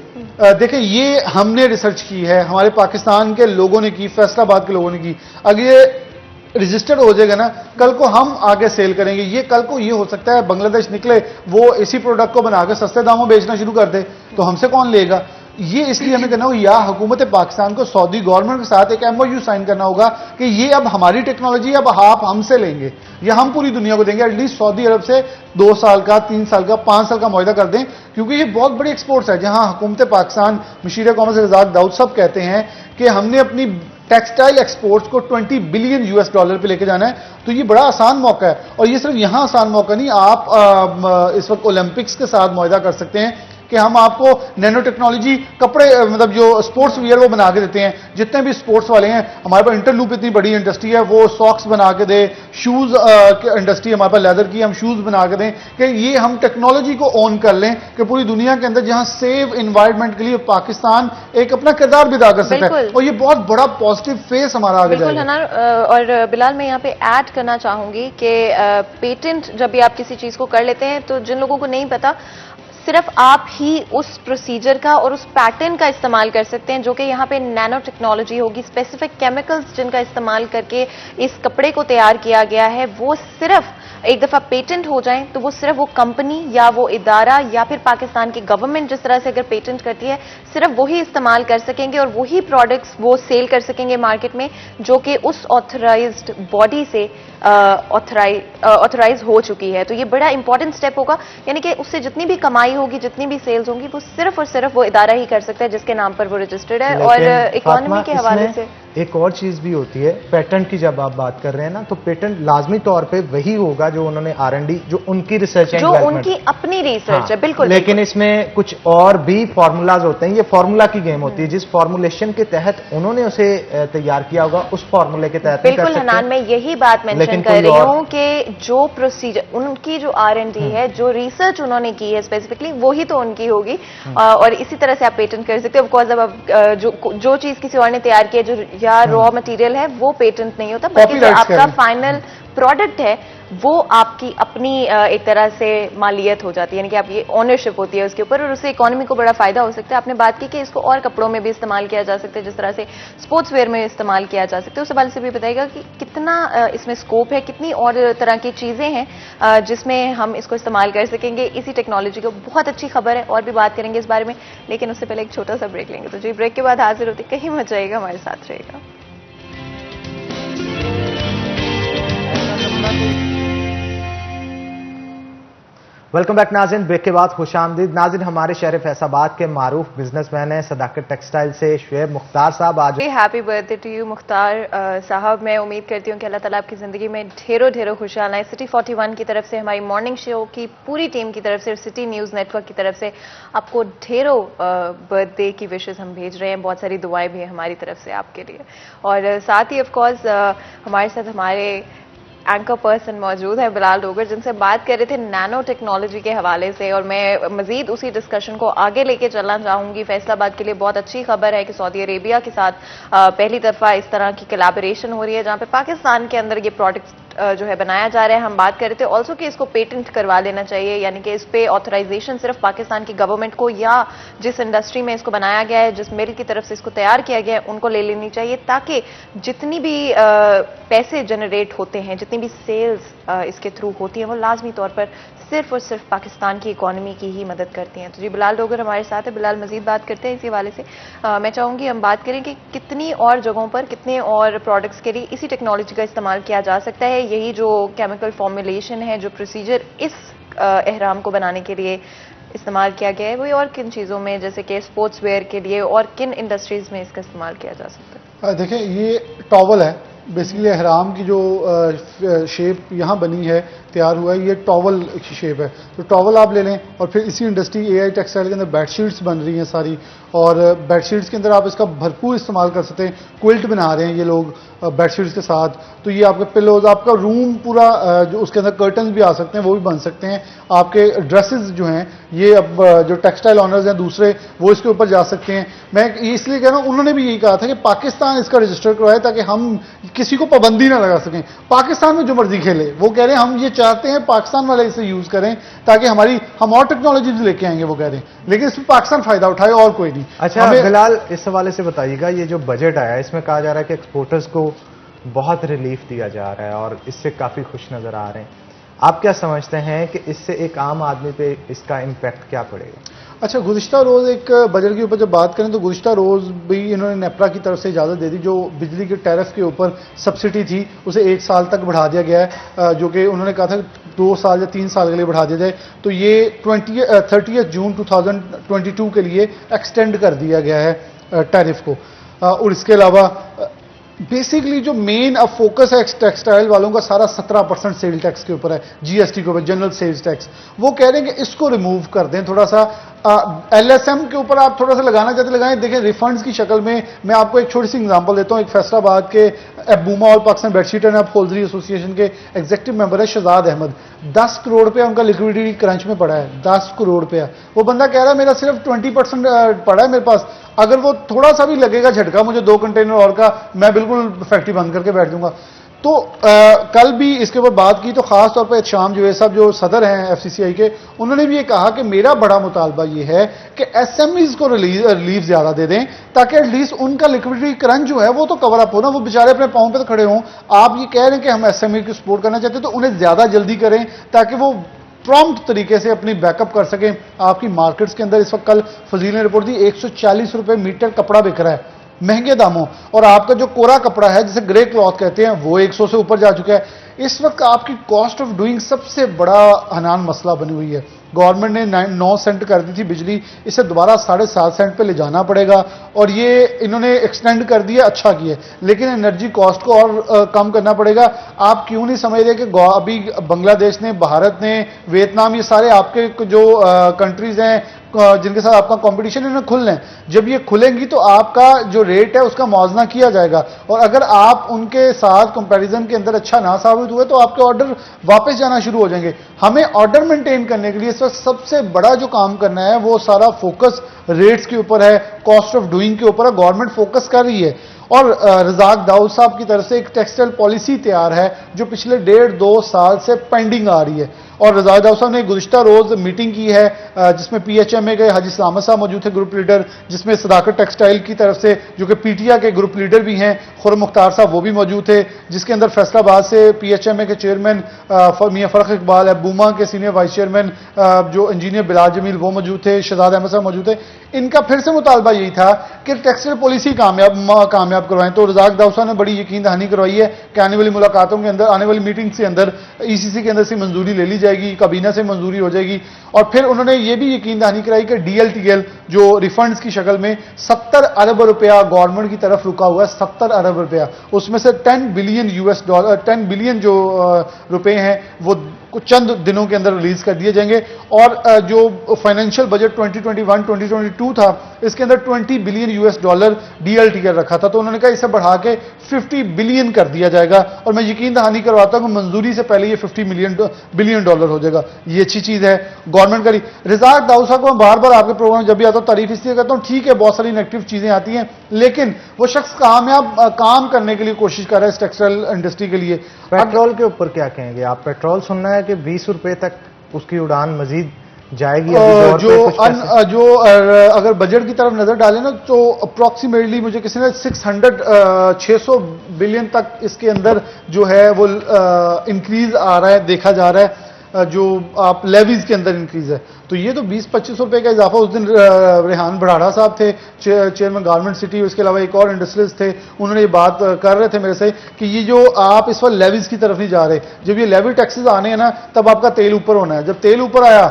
S3: देखिए ये हमने रिसर्च की है, हमारे पाकिस्तान के लोगों ने की, फैसलाबाद के लोगों ने की, अगर ये रजिस्टर्ड हो जाएगा ना, कल को हम आगे सेल करेंगे, ये कल को ये हो सकता है बांग्लादेश निकले वो इसी प्रोडक्ट को बनाकर सस्ते दामों में बेचना शुरू कर दे, तो हमसे कौन लेगा। ये इसलिए हमें करना होगा, या हुकूमत पाकिस्तान को सऊदी गवर्नमेंट के साथ एक MOU साइन करना होगा कि ये अब हमारी टेक्नोलॉजी अब आप हमसे लेंगे या हम पूरी दुनिया को देंगे, एटलीस्ट सऊदी अरब से 2 साल का, 3 साल का, 5 साल का मुआहदा कर दें, क्योंकि ये बहुत बड़ी एक्सपोर्ट्स है, जहां हुकूमत पाकिस्तान मशीर कॉमर्स रज़ाक दाऊद साहब कहते हैं कि हमने अपनी टेक्सटाइल एक्सपोर्ट्स को $20 बिलियन पे लेके जाना है, तो ये बड़ा आसान मौका है। और ये सिर्फ यहां आसान मौका नहीं, आप इस वक्त ओलंपिक्स के साथ मुआहदा कर सकते हैं कि हम आपको नैनो टेक्नोलॉजी कपड़े मतलब जो स्पोर्ट्स वियर वो बना के देते हैं, जितने भी स्पोर्ट्स वाले हैं, हमारे पास इंटरलूप इतनी बड़ी इंडस्ट्री है, वो सॉक्स बना के दे, शूज इंडस्ट्री हमारे पास लेदर की, हम शूज बना के दें, कि ये हम टेक्नोलॉजी को ऑन कर लें कि पूरी दुनिया के अंदर जहां सेव एनवायरनमेंट के लिए पाकिस्तान एक अपना किरदार भी अदा कर सकता है, और ये बहुत बड़ा पॉजिटिव फेस हमारा आगे जाएगा।
S2: बिल्कुल। और बिलाल मैं यहाँ पे ऐड करना चाहूंगी कि पेटेंट जब भी आप किसी चीज को कर लेते हैं, तो जिन लोगों को नहीं पता, सिर्फ आप ही उस प्रोसीजर का और उस पैटर्न का इस्तेमाल कर सकते हैं, जो कि यहाँ पे नैनो टेक्नोलॉजी होगी, स्पेसिफिक केमिकल्स जिनका इस्तेमाल करके इस कपड़े को तैयार किया गया है, वो सिर्फ एक दफा पेटेंट हो जाएं तो वो सिर्फ वो कंपनी या वो इदारा या फिर पाकिस्तान की गवर्नमेंट जिस तरह से अगर पेटेंट करती है, सिर्फ वही इस्तेमाल कर सकेंगे और वही प्रोडक्ट्स वो सेल कर सकेंगे मार्केट में, जो कि उस ऑथराइज्ड बॉडी से ऑथराइज हो चुकी है। तो ये बड़ा इंपॉर्टेंट स्टेप होगा, यानी कि उससे जितनी भी कमाई होगी, जितनी भी सेल्स होंगी, वो सिर्फ और सिर्फ वो इदारा ही कर सकता है जिसके नाम पर वो रजिस्टर्ड है। और इकोनॉमी के हवाले से
S1: एक और चीज भी होती है, पेटेंट की जब आप बात कर रहे हैं ना, तो पेटेंट लाजमी तौर पे वही होगा जो उन्होंने R&D, जो उनकी रिसर्च है,
S2: जो उनकी अपनी रिसर्च है। बिल्कुल।
S1: लेकिन इसमें कुछ और भी फॉर्मूलाज होते हैं, ये फॉर्मूला की गेम होती है, जिस फॉर्मुलेशन के तहत उन्होंने उसे तैयार किया होगा, उस फॉर्मूले के तहत
S2: बिल्कुल हनान, मैं यही बात मेंशन कर रही हूँ कि जो प्रोसीजर उनकी जो R&D है, जो रिसर्च उन्होंने की है स्पेसिफिकली, वही तो उनकी होगी, और इसी तरह से आप पेटेंट कर सकते हो। ऑफकोर्स अब जो चीज किसी और ने तैयार की है, जो या रॉ मटेरियल है, वो पेटेंट नहीं होता, बल्कि जो आपका फाइनल प्रोडक्ट है वो आपकी अपनी एक तरह से मालियत हो जाती है, यानी कि आप ये ओनरशिप होती है उसके ऊपर, और उससे इकोनॉमी को बड़ा फायदा हो सकता है। आपने बात की कि इसको और कपड़ों में भी इस्तेमाल किया जा सकता है, जिस तरह से स्पोर्ट्स वेयर में इस्तेमाल किया जा सकता है, उस हवाले से भी बताएगा कि कितना इसमें स्कोप है, कितनी और तरह की चीजें हैं जिसमें हम इसको इस्तेमाल कर सकेंगे इसी टेक्नोलॉजी को। बहुत अच्छी खबर है, और भी बात करेंगे इस बारे में, लेकिन उससे पहले एक छोटा सा ब्रेक लेंगे। तो जी ब्रेक के बाद हाजिर होते, कहीं मत जाइएगा, हमारे साथ रहेगा।
S1: वेलकम बैक नाज़रीन, ब्रेक के बाद खुशामदीद। नाज़रीन, हमारे शहर फैसलाबाद के मारूफ बिजनेसमैन हैं सदाकत टेक्सटाइल से शुएब मुख्तार साहब। आज
S2: happy birthday to you Mukhtar साहब। मैं उम्मीद करती हूँ कि अल्लाह ताला आपकी ज़िंदगी में ढेरों ढेरों खुशहाल आए। सिटी 41 की तरफ से, हमारी मॉर्निंग शो की पूरी टीम की तरफ से, सिटी न्यूज़ नेटवर्क की तरफ से आपको ढेरों बर्थडे की विशेस हम भेज रहे हैं। बहुत सारी दुआएं भी हैं हमारी तरफ से आपके लिए, और साथ ही ऑफकोर्स हमारे साथ हमारे एंकर पर्सन मौजूद है बिलाल डोगर, जिनसे बात कर रहे थे नैनो टेक्नोलॉजी के हवाले से, और मैं मजीद उसी डिस्कशन को आगे लेके चलना चाहूंगी। फैसलाबाद के लिए बहुत अच्छी खबर है कि सऊदी अरेबिया के साथ पहली दफा इस तरह की कोलैबोरेशन हो रही है, जहां पे पाकिस्तान के अंदर ये प्रोडक्ट्स जो है बनाया जा रहा है, हम बात कर रहे थे ऑल्सो कि इसको पेटेंट करवा लेना चाहिए, यानी कि इस पे ऑथराइजेशन सिर्फ पाकिस्तान की गवर्नमेंट को या जिस इंडस्ट्री में इसको बनाया गया है, जिस मिल की तरफ से इसको तैयार किया गया है, उनको ले लेनी चाहिए, ताकि जितनी भी पैसे जनरेट होते हैं, जितनी भी सेल्स इसके थ्रू होती हैं, वो लाजमी तौर पर सिर्फ और सिर्फ पाकिस्तान की इकोनॉमी की ही मदद करती हैं। तो जी बिलाल डोगर हमारे साथ है। बिलाल, मजीद बात करते हैं इसी हवाले से। मैं चाहूंगी हम बात करें कि कितनी और जगहों पर, कितने और प्रोडक्ट्स के लिए इसी टेक्नोलॉजी का इस्तेमाल किया जा सकता है। यही जो केमिकल फॉर्मुलेशन है, जो प्रोसीजर इस एहराम को बनाने के लिए इस्तेमाल किया गया है, वही और किन चीज़ों में, जैसे कि स्पोर्ट्स वेयर के लिए और किन इंडस्ट्रीज में इसका इस्तेमाल किया जा सकता है?
S3: देखिए, ये टॉवल है बेसिकली। एहराम की जो शेप यहाँ बनी है, तैयार हुआ है, ये टॉवल की शेप है। तो टॉवल आप ले लें और फिर इसी इंडस्ट्री एआई टेक्सटाइल के अंदर बेडशीट्स बन रही हैं सारी, और बेडशीट्स के अंदर आप इसका भरपूर इस्तेमाल कर सकते हैं। क्विल्ट बना रहे हैं ये लोग बेडशीट्स के साथ, तो ये आपके पिलोज, आपका रूम पूरा जो उसके अंदर कर्टन्स भी आ सकते हैं, वो भी बन सकते हैं। आपके ड्रेसेस जो हैं, ये अब जो टेक्सटाइल ऑनर्स हैं दूसरे, वो इसके ऊपर जा सकते हैं। मैं इसलिए कह रहा हूँ, उन्होंने भी यही कहा था कि पाकिस्तान इसका रजिस्टर करवाए ताकि हम किसी को पाबंदी ना लगा सकें, पाकिस्तान में जो मर्जी खेले। वो कह रहे हैं हम ये चाहते हैं पाकिस्तान वाले इसे यूज करें ताकि हम और टेक्नोलॉजी लेके आएंगे, वो कह रहे हैं, लेकिन इसमें पाकिस्तान फायदा उठाए और कोई नहीं।
S1: अच्छा बिलाल, इस हवाले से बताइएगा, ये जो बजट आया है इसमें कहा जा रहा है कि एक्सपोर्टर्स को बहुत रिलीफ दिया जा रहा है और इससे काफी खुश नजर आ रहे हैं। आप क्या समझते हैं कि इससे एक आम आदमी पे इसका इम्पैक्ट क्या पड़ेगा?
S3: अच्छा, गुज़िश्ता रोज़ एक बजट के ऊपर जब बात करें तो गुज़िश्ता रोज़ भी इन्होंने नेपरा की तरफ से इजाज़त दे दी। जो बिजली के टैरिफ के ऊपर सब्सिडी थी उसे 1 साल तक बढ़ा दिया गया है, जो कि उन्होंने कहा था 2 साल या 3 साल के लिए बढ़ा दिया जाए। तो ये 30 जून 2022 के लिए एक्सटेंड कर दिया गया है टैरिफ को। और इसके अलावा बेसिकली जो मेन अब फोकस है टेक्सटाइल वालों का सारा 17% सेल टैक्स के ऊपर है, जीएसटी के ऊपर, जनरल सेल्स टैक्स। वो कह रहे हैं कि इसको रिमूव कर दें थोड़ा सा। एलएसएम के ऊपर आप थोड़ा सा लगाना चाहते लगाएं। देखें, रिफंड्स की शक्ल में मैं आपको एक छोटी सी एग्जांपल देता हूं। एक फैसलाबाद के एबूमा और पाकिस्तान बेडशीट एंड अपहोल्जरी एसोसिएशन के एग्जीक्यूटिव मेंबर है शहजाद अहमद। 10 करोड़ रुपया उनका लिक्विडिटी क्रंच में पड़ा है, 10 करोड़ रुपया। वो बंदा कह रहा है मेरा सिर्फ 20% पड़ा है मेरे पास, अगर वो थोड़ा सा भी लगेगा झटका मुझे 2 कंटेनर और का, मैं बिल्कुल फैक्ट्री बंद करके बैठ दूंगा। तो कल भी इसके ऊपर बात की तो खास तौर पर एहतशाम जुवैद साहब जो सदर हैं एफसीसीआई के, उन्होंने भी ये कहा कि मेरा बड़ा मुतालबा ये है कि एसएमईज को रिलीफ ज्यादा दे दें ताकि एटलीस्ट उनका लिक्विडिटी क्रंच जो है वो तो कवर अप हो ना, वो बेचारे अपने पांव पे तो खड़े हों। आप ये कह रहे हैं कि हम एसएमई को सपोर्ट करना चाहते हैं तो उन्हें ज्यादा जल्दी करें ताकि वो प्रॉम्प्ट तरीके से अपनी बैकअप कर सकें। आपकी मार्केट्स के अंदर इस वक्त, कल फजील ने रिपोर्ट दी, 140 रुपए मीटर कपड़ा बिक रहा है महंगे दामों, और आपका जो कोरा कपड़ा है जिसे ग्रे क्लॉथ कहते हैं वो 100 से ऊपर जा चुका है। इस वक्त आपकी कॉस्ट ऑफ डूइंग सबसे बड़ा हनान मसला बनी हुई है। गवर्नमेंट ने 9 सेंट कर दी थी बिजली, इसे दोबारा 7.5 सेंट पे ले जाना पड़ेगा, और ये इन्होंने एक्सटेंड कर दिया, अच्छा किया, लेकिन एनर्जी कॉस्ट को और कम करना पड़ेगा। आप क्यों नहीं समझ रहे कि अभी बांग्लादेश ने, भारत ने, वियतनाम, ये सारे आपके जो कंट्रीज हैं जिनके साथ आपका कंपटीशन इन्हें खुलना है। जब ये खुलेंगी तो आपका जो रेट है उसका मुआवजा किया जाएगा, और अगर आप उनके साथ कंपैरिजन के अंदर अच्छा ना साबित हुए तो आपके ऑर्डर वापस जाना शुरू हो जाएंगे। हमें ऑर्डर मेंटेन करने के लिए इस वक्त सबसे बड़ा जो काम करना है वो सारा फोकस रेट्स के ऊपर है, कॉस्ट ऑफ डूइंग के ऊपर है। गवर्नमेंट फोकस कर रही है, और रजाक दाऊद साहब की तरफ से एक टेक्सटाइल पॉलिसी तैयार है जो पिछले 1.5-2 साल से पेंडिंग आ रही है। और रजाक दाऊद साहब ने गुज़िश्ता रोज मीटिंग की है जिसमें पीएचएमए के हाजी सलामत साहब मौजूद थे, ग्रुप लीडर, जिसमें सदाकत टेक्सटाइल की तरफ से जो कि पीटीआ के ग्रुप लीडर भी हैं, खुर्रम मुख्तार साहब वो भी मौजूद थे, जिसके अंदर फैसलाबाद से पीएचएमए के चेयरमैन मियां फरख इकबाल, अबूमा के सीनियर वाइस चेयरमैन जो इंजीनियर बिलाल जमील वो मौजूद थे, शहजाद अहमद साहब मौजूद थे। इनका फिर से मुतालबा यही था कि टेक्सटाइल पॉलिसी कामयाब करवाएं। तो रजाक दाऊद साहब ने बड़ी यकीन दहानी करवाई है कि आने वाली मुलाकातों के अंदर, आने वाली मीटिंग्स के अंदर ईसीसी के अंदर से मंजूरी ले ली जाएगी, काबीना से मंजूरी हो जाएगी। और फिर उन्होंने ये भी यकीन दहानी कराई कि डीएलटीएल जो रिफंड्स की शक्ल में 70 अरब रुपया गवर्नमेंट की तरफ रुका हुआ है, 70 अरब रुपया, उसमें से 10 बिलियन यूएस डॉलर, 10 बिलियन जो रुपए हैं वो चंद दिनों के अंदर रिलीज कर दिए जाएंगे। और जो फाइनेंशियल बजट 2021-2022 था, इसके अंदर 20 बिलियन यूएस डॉलर डीएलटीएल रखा था, तो उन्होंने कहा इसे बढ़ा के 50 बिलियन कर दिया जाएगा। और मैं यकीन दहानी करवाता हूं कि मंजूरी से पहले ये 50 बिलियन डॉलर हो जाएगा। ये अच्छी चीज है गवर्नमेंट करी। रजाक दाऊद साहब को मैं बार बार आपके प्रोग्राम जब भी आता हूं हूँ, तारीफ इसलिए करता हूँ, ठीक है बहुत सारी नेगेटिव चीजें आती हैं, लेकिन वो शख्स कामयाब काम करने के लिए कोशिश कर रहा है इस टेक्सटाइल इंडस्ट्री के लिए।
S1: पेट्रोल के ऊपर क्या कहेंगे आप? पेट्रोल सुनना है कि 20 रुपए तक उसकी उड़ान मजीद जाएगी?
S3: अगर बजट की तरफ नजर डालें ना, तो अप्रोक्सीमेटली मुझे किसी ने 600 बिलियन तक इसके अंदर जो है वो इंक्रीज आ रहा है, देखा जा रहा है, जो आप लेवीज के अंदर इंक्रीज है। तो ये तो 20-25 रुपए का इजाफा, उस दिन रेहान बड़ाड़ा साहब थे चेयरमैन गारमेंट सिटी, उसके अलावा एक और इंडस्ट्रियलिस्ट थे, उन्होंने ये बात कर रहे थे मेरे से कि ये जो आप इस वक्त लेवीज की तरफ नहीं जा रहे, जब ये लेवी टैक्सेस आने हैं ना तब आपका तेल ऊपर होना है। जब तेल ऊपर आया,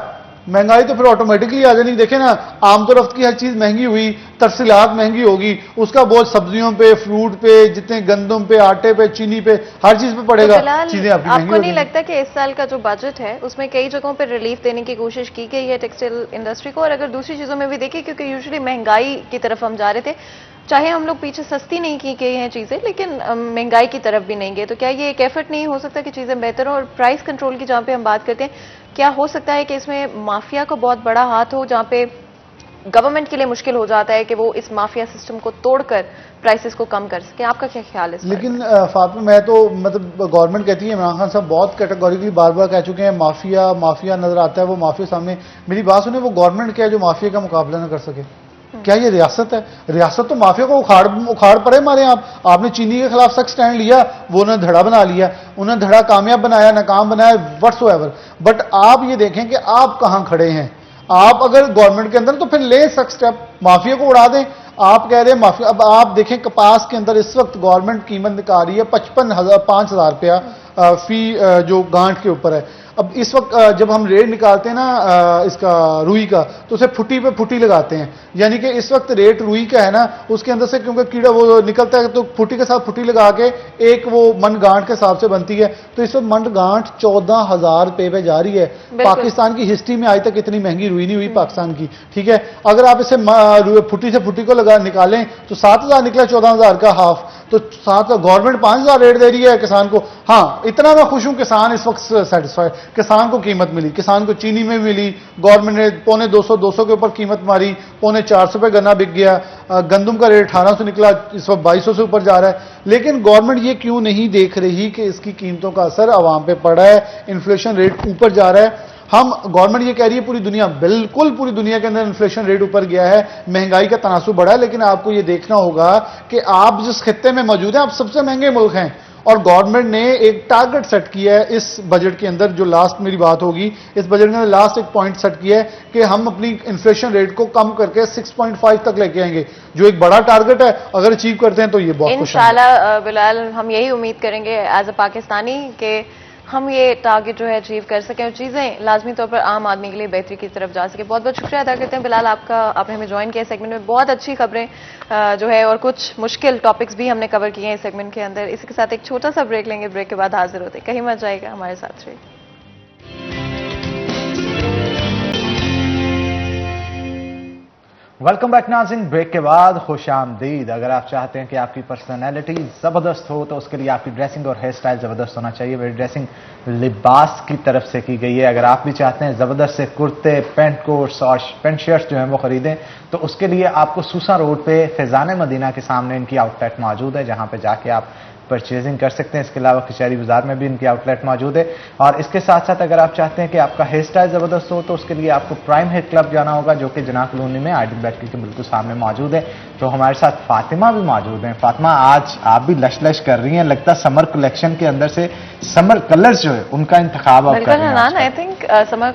S3: महंगाई तो फिर ऑटोमेटिकली आ जानी। देखे ना, आमतौर की हर चीज महंगी हुई, तफसीलात महंगी होगी, उसका बोझ सब्जियों पे, फ्रूट पे, जितने गंदम पे, आटे पे, चीनी पे, हर चीज पे पड़ेगा।
S2: तो
S3: चीजें
S2: आपको नहीं लगता कि इस साल का जो बजट है उसमें कई जगहों पे रिलीफ देने की कोशिश की गई है टेक्सटाइल इंडस्ट्री को? और अगर दूसरी चीजों में भी देखें, क्योंकि यूजुअली महंगाई की तरफ हम जा रहे थे, चाहे हम लोग पीछे सस्ती नहीं की गई हैं चीजें, लेकिन महंगाई की तरफ भी नहीं गए, तो क्या ये एक एफर्ट नहीं हो सकता कि चीजें बेहतर हो? और प्राइस कंट्रोल की जहां पे हम बात करते हैं, क्या हो सकता है कि इसमें माफिया को बहुत बड़ा हाथ हो, जहां पे गवर्नमेंट के लिए मुश्किल हो जाता है कि वो इस माफिया सिस्टम को तोड़कर प्राइसेस को कम कर सके? आपका क्या ख्याल है?
S3: लेकिन फातिमा, मैं तो मतलब गवर्नमेंट कहती है, इमरान खान साहब बहुत कैटेगोरिकली बार बार कह चुके हैं माफिया माफिया नजर आता है, वो माफिया सामने। मेरी बात सुने, वो गवर्नमेंट क्या है जो माफिया का मुकाबला न कर सके? क्या ये रियासत है? रियासत तो माफिया को उखाड़ पड़े मारे। आपने चीनी के खिलाफ सख्त स्टैंड लिया, वो उन्होंने धड़ा बना लिया, उन्होंने धड़ा कामयाब बनाया, नाकाम बनाया, व्हाट्सोएवर। बट आप ये देखें कि आप कहां खड़े हैं। आप अगर गवर्नमेंट के अंदर, तो फिर ले सख्त स्टेप, माफिया को उड़ा दें। आप कह रहे हैं माफिया, अब आप देखें कपास के अंदर इस वक्त गवर्नमेंट कीमत निकाल रही है 5,000 रुपया फी जो गांठ के ऊपर है। अब इस वक्त जब हम रेट निकालते हैं ना इसका रुई का, तो उसे फुटी पे फुटी लगाते हैं, यानी कि इस वक्त रेट रुई का है ना, उसके अंदर से क्योंकि कीड़ा वो निकलता है, तो फुटी के साथ फुटी लगा के एक वो मन गांठ के हिसाब से बनती है। तो इस वक्त मन गांठ 14,000 रुपए पे जा रही है। पाकिस्तान की हिस्ट्री में आज तक इतनी महंगी रुई नहीं हुई पाकिस्तान की, ठीक है। अगर आप इसे फुटी से फुटी को लगा निकालें तो 7,000 निकला, 14,000 का हाफ, तो 7 गवर्नमेंट 5,000 रेट दे रही है किसान को। हाँ, इतना मैं खुश हूं, किसान इस वक्त सेटिस्फाइड, किसान को कीमत मिली, किसान को चीनी में मिली, गवर्नमेंट ने 250 के ऊपर कीमत मारी, 450 पे गन्ना बिक गया, गंदम का रेट 1800 निकला, इस वक्त 2200 से ऊपर जा रहा है। लेकिन गवर्नमेंट ये क्यों नहीं देख रही कि इसकी कीमतों का असर आवाम पे पड़ा है, इन्फ्लेशन रेट ऊपर जा रहा है। हम गवर्नमेंट ये कह रही है पूरी दुनिया, बिल्कुल पूरी दुनिया के अंदर इन्फ्लेशन रेट ऊपर गया है, महंगाई का तनासुब बढ़ा है, लेकिन आपको ये देखना होगा कि आप जिस खित्ते में मौजूद हैं, आप सबसे महंगे मुल्क हैं। और गवर्नमेंट ने एक टारगेट सेट किया है इस बजट के अंदर, जो लास्ट मेरी बात होगी, इस बजट के अंदर लास्ट एक पॉइंट सेट किया है कि हम अपनी इन्फ्लेशन रेट को कम करके 6.5 तक लेके आएंगे, जो एक बड़ा टारगेट है। अगर अचीव करते हैं तो ये बहुत
S2: इंशाल्लाह बिलाल, हम यही उम्मीद करेंगे एज अ पाकिस्तानी कि हम ये टारगेट जो है अचीव कर सकें और चीजें लाजमी तौर पर आम आदमी के लिए बेहतरी की तरफ जा सके। बहुत बहुत शुक्रिया अदा करते हैं बिलाल आपका, आपने हमें ज्वाइन किया सेगमेंट में। बहुत अच्छी खबरें जो है और कुछ मुश्किल टॉपिक्स भी हमने कवर किए हैं इस सेगमेंट के अंदर। इसी के साथ एक छोटा सा ब्रेक लेंगे, ब्रेक के बाद हाजिर होते, कहीं मत जाएगा, हमारे साथ रहिए।
S1: वेलकम बैक नाज़रीन, ब्रेक के बाद खुश आमदीद। अगर आप चाहते हैं कि आपकी पर्सनैलिटी ज़बरदस्त हो तो उसके लिए आपकी ड्रेसिंग और हेयर स्टाइल ज़बरदस्त होना चाहिए। वही ड्रेसिंग लिबास की तरफ से की गई है। अगर आप भी चाहते हैं ज़बरदस्त से कुर्ते, पैंट कोट्स और पैंट शर्ट्स जो हैं वो खरीदें, तो उसके लिए आपको सूसा रोड पे फैज़ान मदीना के सामने इनकी आउटलेट मौजूद है, जहाँ पे जाके आप परचेजिंग कर सकते हैं। इसके अलावा कचहरी बाजार में भी इनकी आउटलेट मौजूद है। और इसके साथ साथ अगर आप चाहते हैं कि आपका हेयर स्टाइल ज़बरदस्त हो तो उसके लिए आपको प्राइम हेयर क्लब जाना होगा, जो कि जना कॉलोनी में आईडी बैटरी के बिल्कुल सामने मौजूद है। तो हमारे साथ फातिमा भी मौजूद हैं। फातिमा, आज आप भी लश लश कर रही हैं, लगता है समर कलेक्शन के अंदर से समर कलर्स जो है उनका इंतखाब आप कर रही हैं।
S2: आई थिंक समर,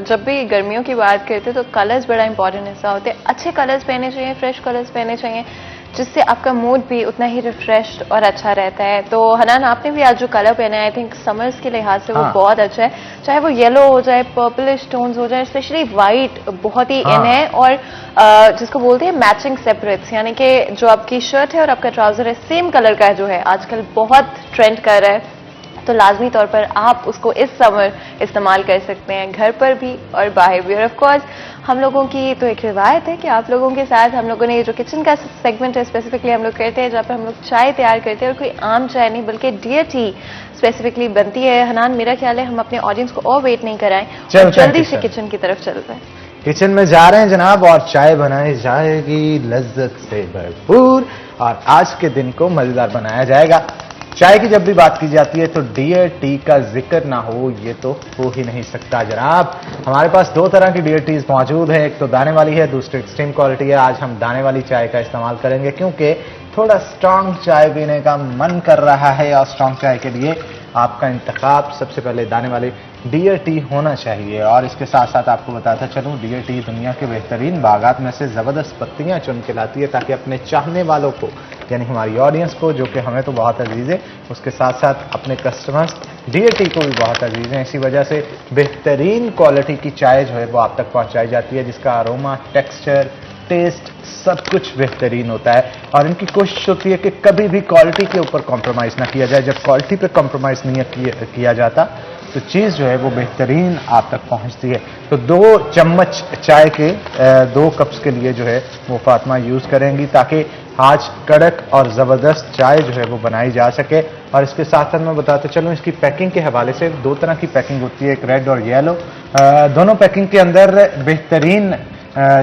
S2: जब भी गर्मियों की बात करते हैं तो कलर्स बड़ा इंपॉर्टेंट हिस्सा होते हैं। अच्छे कलर्स पहने चाहिए, फ्रेश कलर्स पहने चाहिए, जिससे आपका मूड भी उतना ही रिफ्रेश्ड और अच्छा रहता है। तो हनान, आपने भी आज जो कलर पहना है, आई थिंक समर्स के लिहाज से वो बहुत अच्छा है। चाहे वो येलो हो जाए, पर्पलिश टोन्स हो जाए, स्पेशली वाइट बहुत ही इन है। और जिसको बोलते हैं मैचिंग सेपरेट्स, यानी कि जो आपकी शर्ट है और आपका ट्राउजर है सेम कलर का जो है आजकल बहुत ट्रेंड कर रहा है, तो लाजमी तौर पर आप उसको इस समर इस्तेमाल कर सकते हैं, घर पर भी और बाहर भी। और ऑफ कोर्स हम लोगों की तो एक रिवायत है कि आप लोगों के साथ हम लोगों ने ये जो किचन का सेगमेंट है स्पेसिफिकली हम लोग करते हैं, जहाँ पर हम लोग चाय तैयार करते हैं, और कोई आम चाय नहीं बल्कि डियर टी स्पेसिफिकली बनती है। हनान, मेरा ख्याल है हम अपने ऑडियंस को और वेट नहीं कराएं और जल्दी से किचन की तरफ चलते हैं।
S1: किचन में जा रहे हैं जनाब और चाय बनाई जाएगी लज्जत से भरपूर और आज के दिन को मजेदार बनाया जाएगा। चाय की जब भी बात की जाती है तो डियर टी का जिक्र ना हो ये तो हो ही नहीं सकता जनाब। हमारे पास दो तरह की डियर टीज मौजूद है, एक तो दाने वाली है, दूसरी एक्सट्रीम क्वालिटी है। आज हम दाने वाली चाय का इस्तेमाल करेंगे क्योंकि थोड़ा स्ट्रांग चाय पीने का मन कर रहा है और स्ट्रांग चाय के लिए आपका इंतखाब सबसे पहले दाने वाली डियर टी होना चाहिए। और इसके साथ साथ आपको बताता चलूं डियर टी दुनिया के बेहतरीन बागात में से जबरदस्त पत्तियां चुन के लाती है ताकि अपने चाहने वालों को यानी हमारी ऑडियंस को, जो कि हमें तो बहुत अजीज है, उसके साथ साथ अपने कस्टमर्स डियर टी को भी बहुत अजीज है। इसी वजह से बेहतरीन क्वालिटी की चाय जो है वो आप तक पहुंचाई जाती है जिसका अरोमा, टेक्सचर, टेस्ट सब कुछ बेहतरीन होता है। और इनकी कोशिश होती है कि कभी भी क्वालिटी के ऊपर कॉम्प्रोमाइज ना किया जाए। जब क्वालिटी पे कॉम्प्रोमाइज नहीं किया जाता तो चीज़ जो है वो बेहतरीन आप तक पहुंचती है। तो 2 चम्मच चाय के 2 कप्स के लिए जो है वो फातिमा यूज़ करेंगी ताकि आज कड़क और ज़बरदस्त चाय जो है वो बनाई जा सके। और इसके साथ साथ मैं बताते चलूँ इसकी पैकिंग के हवाले से 2 तरह की पैकिंग होती है, एक रेड और येलो। दोनों पैकिंग के अंदर बेहतरीन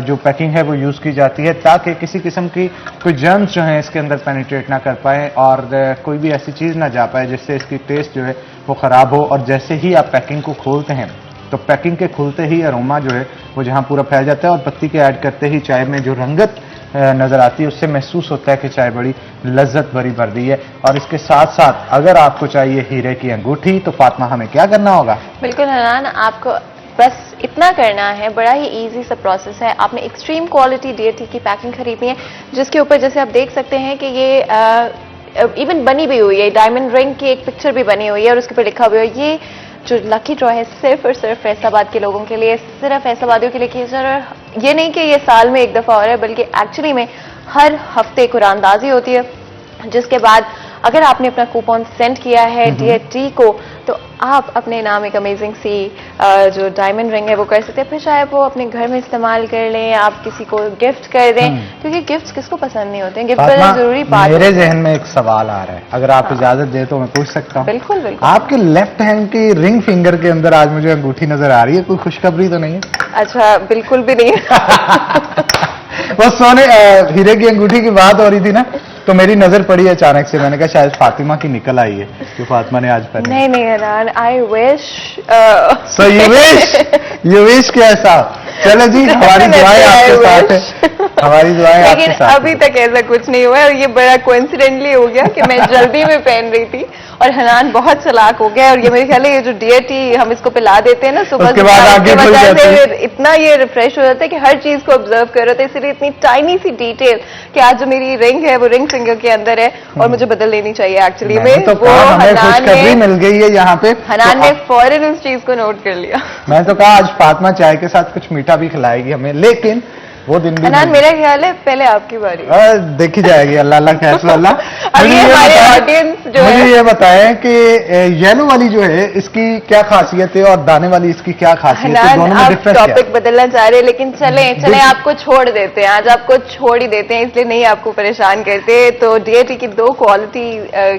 S1: जो पैकिंग है वो यूज़ की जाती है ताकि किसी किस्म की कोई जर्म्स जो हैं इसके अंदर पेनिट्रेट ना कर पाए और कोई भी ऐसी चीज़ ना जा पाए जिससे इसकी टेस्ट जो है वो ख़राब हो। और जैसे ही आप पैकिंग को खोलते हैं तो पैकिंग के खुलते ही अरोमा जो है वो जहाँ पूरा फैल जाता है और पत्ती के ऐड करते ही चाय में जो रंगत नज़र आती है उससे महसूस होता है कि चाय बड़ी लज्जत भरी भरदी है। और इसके साथ साथ अगर आपको चाहिए हीरे की अंगूठी तो फातिमा हमें क्या करना होगा?
S2: बिल्कुल हनान, आपको बस इतना करना है, बड़ा ही इजी सा प्रोसेस है। आपने एक्सट्रीम क्वालिटी डियर टी की पैकिंग खरीदनी है जिसके ऊपर जैसे आप देख सकते हैं कि ये इवन बनी भी हुई है, डायमंड रिंग की एक पिक्चर भी बनी हुई है और उसके ऊपर लिखा हुआ है। ये जो लकी ड्रॉ है सिर्फ और सिर्फ फैसलाबाद के लोगों के लिए, सिर्फ फैसलाबादियों के लिए किया जा रहा है। ये नहीं कि ये साल में एक दफ़ा हो रहा है बल्कि एक्चुअली में हर हफ्ते कुरानदाजी होती है जिसके बाद अगर आपने अपना कूपन सेंड किया है डियर टी को तो आप अपने नाम एक अमेजिंग सी जो डायमंड रिंग है वो कर सकते हैं। फिर चाहे वो अपने घर में इस्तेमाल कर लें, आप किसी को गिफ्ट कर दें क्योंकि गिफ्ट्स किसको पसंद नहीं होते हैं। गिफ्ट करना जरूरी बात है।
S1: मेरे जहन में एक सवाल आ रहा है, अगर आप इजाजत दे तो मैं पूछ सकता हूँ?
S2: बिल्कुल बिल्कुल।
S1: आपके लेफ्ट हैंड की रिंग फिंगर के अंदर आज मुझे अंगूठी नजर आ रही है, कोई खुशखबरी तो नहीं है?
S2: अच्छा, बिल्कुल भी नहीं।
S1: वो सोने हीरे की अंगूठी की बात हो रही थी ना तो मेरी नजर पड़ी अचानक से, मैंने कहा शायद फातिमा की निकल आई है जो फातिमा ने आज पहनी।
S2: नहीं नहीं Hanan, I wish.
S1: So you wish कैसा? चलो जी, हमारी दुआएं आपके साथ है, हमारी दुआएं आपके
S2: लेकिन
S1: साथ।
S2: अभी तक ऐसा कुछ नहीं हुआ और ये बड़ा कोइंसिडेंटली हो गया कि मैं जल्दी में पहन रही थी और हनान बहुत चालाक हो गया और ये मेरे ख्याल है ये जो डियर टी हम इसको पिला देते हैं ना सुबह
S1: उसके बाद आगे खुल जाती है।
S2: इतना ये रिफ्रेश हो जाता है कि हर चीज को ऑब्जर्व कर रहे थे, इसलिए इतनी टाइनी सी डिटेल कि आज जो मेरी रिंग है वो रिंग फिंगर के अंदर है और मुझे बदल लेनी चाहिए एक्चुअली में।
S1: तो
S2: वो
S1: हमें खुशखबरी मिल गई है यहाँ पे।
S2: हनान ने फौरन उस चीज को नोट कर लिया।
S1: मैं तो कहा आज फातिमा चाय के साथ कुछ मीठा भी खिलाएगी हमें, लेकिन वो दिन भी
S2: हनान मेरा ख्याल है पहले आपकी बारी।
S1: देखी जाएगी, अल्लाह अल्लाह फैसला अल्लाह।
S2: अब ये हमारे ऑडियंस जो है,
S1: मुझे ये बताएं कि येलो वाली जो है इसकी क्या खासियत है और दाने वाली इसकी क्या खासियत है? दोनों में
S2: आप
S1: डिफरेंस क्या है?
S2: टॉपिक बदलना चाह रहे हैं लेकिन चलें आपको छोड़ देते हैं, आज आपको छोड़ ही देते हैं, इसलिए नहीं आपको परेशान करते। तो डियर टी की 2 क्वालिटी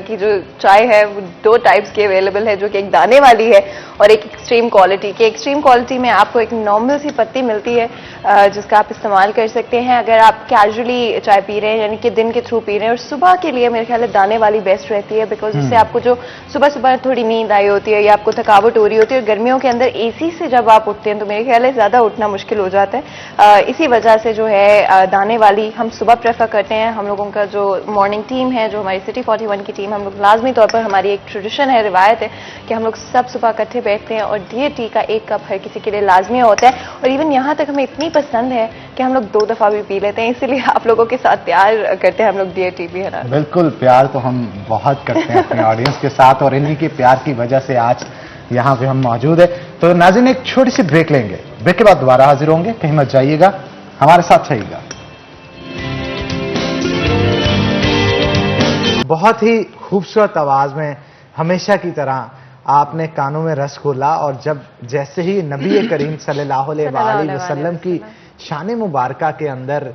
S2: की जो चाय है वो 2 टाइप्स की अवेलेबल है, जो कि एक दाने वाली है और एक एक्सट्रीम क्वालिटी की। एक्सट्रीम क्वालिटी में आपको एक नॉर्मल सी पत्ती मिलती है जिसका आप इस्तेमाल कर सकते हैं अगर आप कैजुअली चाय पी रहे हैं यानी कि दिन के थ्रू पी रहे हैं। और सुबह के लिए मेरे ख्याल है दाने वाली बेस्ट रहती है बिकॉज इससे आपको जो सुबह सुबह थोड़ी नींद आई होती है या आपको थकावट हो रही होती है और गर्मियों के अंदर एसी से जब आप उठते हैं तो मेरे ख्याल है ज्यादा उठना मुश्किल हो जाता है। इसी वजह से जो है दाने वाली हम सुबह प्रेफर करते हैं। हम लोगों का जो मॉर्निंग टीम है, जो हमारी सिटी 41 की टीम, हम लोग लाजमी तौर पर हमारी एक ट्रेडिशन है, रिवायत है कि हम लोग सब सुबह इकट्ठे बैठते हैं और डियर टी का 1 कप हर किसी के लिए लाजमी होता है। और इवन यहाँ तक हमें इतनी पसंद है कि हम लोग 2 दफा भी पी लेते हैं, इसीलिए आप लोगों के साथ प्यार करते हैं हम लोग डियर टी भी, है ना?
S1: बिल्कुल, प्यार तो हम बहुत करते हैं अपने ऑडियंस के साथ और इन्हीं के प्यार की वजह से आज यहाँ पे हम मौजूद है। तो नाज़रीन एक छोटी सी ब्रेक लेंगे, ब्रेक के बाद दोबारा हाजिर होंगे, कहीं मत जाइएगा, हमारे साथ रहिएगा। बहुत ही खूबसूरत आवाज में हमेशा की तरह आपने कानों में रस खोला और जब जैसे ही नबी करीम सल्लल्लाहु अलैहि वसल्लम की शान मुबारका के अंदर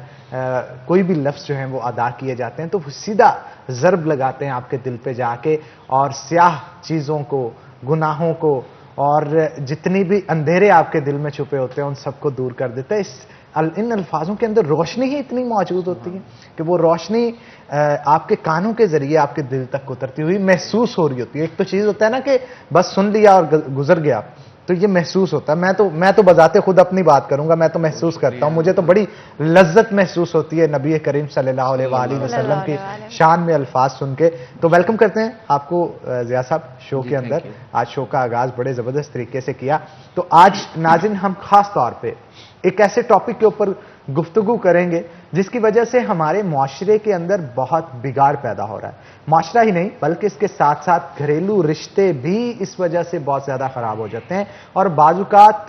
S1: कोई भी लफ्ज जो है वो अदा किए जाते हैं तो वो सीधा ज़र्ब लगाते हैं आपके दिल पे जाके और स्याह चीज़ों को, गुनाहों को और जितनी भी अंधेरे आपके दिल में छुपे होते हैं उन सबको दूर कर देता है। इन अल्फाजों के अंदर रोशनी ही इतनी मौजूद होती है कि वो रोशनी आपके कानों के जरिए आपके दिल तक उतरती हुई महसूस हो रही होती है। एक तो चीज होता है ना कि बस सुन लिया और गुजर गया, तो ये महसूस होता है। मैं तो बजाते खुद अपनी बात करूंगा, मैं तो महसूस करता हूं, मुझे तो बड़ी लज्जत महसूस होती है नबी करीम सल्लल्लाहु अलैहि वसल्लम की शान में अल्फाज सुन के। तो वेलकम करते हैं आपको ज़िया साहब शो के अंदर। आज शो का आगाज बड़े जबरदस्त तरीके से किया। तो आज नाज़रीन हम खास तौर पे एक ऐसे टॉपिक के ऊपर गुफ्तगू करेंगे जिसकी वजह से हमारे माशरे के अंदर बहुत बिगाड़ पैदा हो रहा है। माशरा ही नहीं बल्कि इसके साथ साथ घरेलू रिश्ते भी इस वजह से बहुत ज्यादा खराब हो जाते हैं और बाजुकात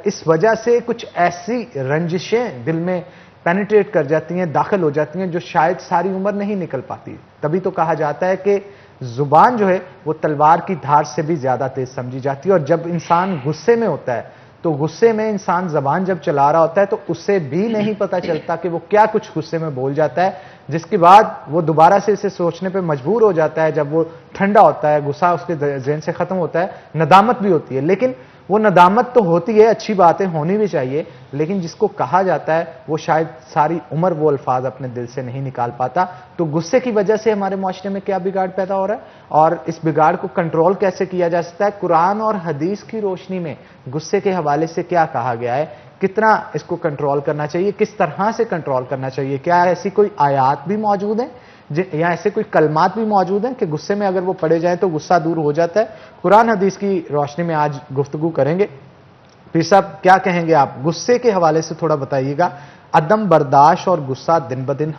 S1: इस वजह से कुछ ऐसी रंजिशें दिल में पेनिट्रेट कर जाती हैं, दाखिल हो जाती हैं जो शायद सारी उम्र नहीं निकल पाती। तभी तो कहा जाता है कि जुबान जो है वो तलवार की धार से भी ज्यादा तेज समझी जाती है और जब इंसान गुस्से में होता है तो गुस्से में इंसान जबान जब चला रहा होता है तो उसे भी नहीं पता चलता कि वो क्या कुछ गुस्से में बोल जाता है, जिसके बाद वो दोबारा से इसे सोचने पे मजबूर हो जाता है। जब वो ठंडा होता है, गुस्सा उसके ज़हन से खत्म होता है, नदामत भी होती है। लेकिन वो नदामत तो होती है, अच्छी बातें होनी भी चाहिए, लेकिन जिसको कहा जाता है वो शायद सारी उम्र वो अल्फाज अपने दिल से नहीं निकाल पाता। तो गुस्से की वजह से हमारे माशरे में क्या बिगाड़ पैदा हो रहा है और इस बिगाड़ को कंट्रोल कैसे किया जा सकता है, कुरान और हदीस की रोशनी में गुस्से के हवाले से क्या कहा गया है, कितना इसको कंट्रोल करना चाहिए, किस तरह से कंट्रोल करना चाहिए, क्या ऐसी कोई आयात भी मौजूद है या ऐसे कोई कलमात भी मौजूद हैं कि गुस्से में अगर वो पढ़े जाए तो गुस्सा दूर हो जाता है। कुरान हदीस की रोशनी में आज गुफ्तगू करेंगे। पीर साहब क्या कहेंगे आप, गुस्से के हवाले से थोड़ा बताइएगा। अदम बर्दाश्त और गुस्सा दिन ब दिन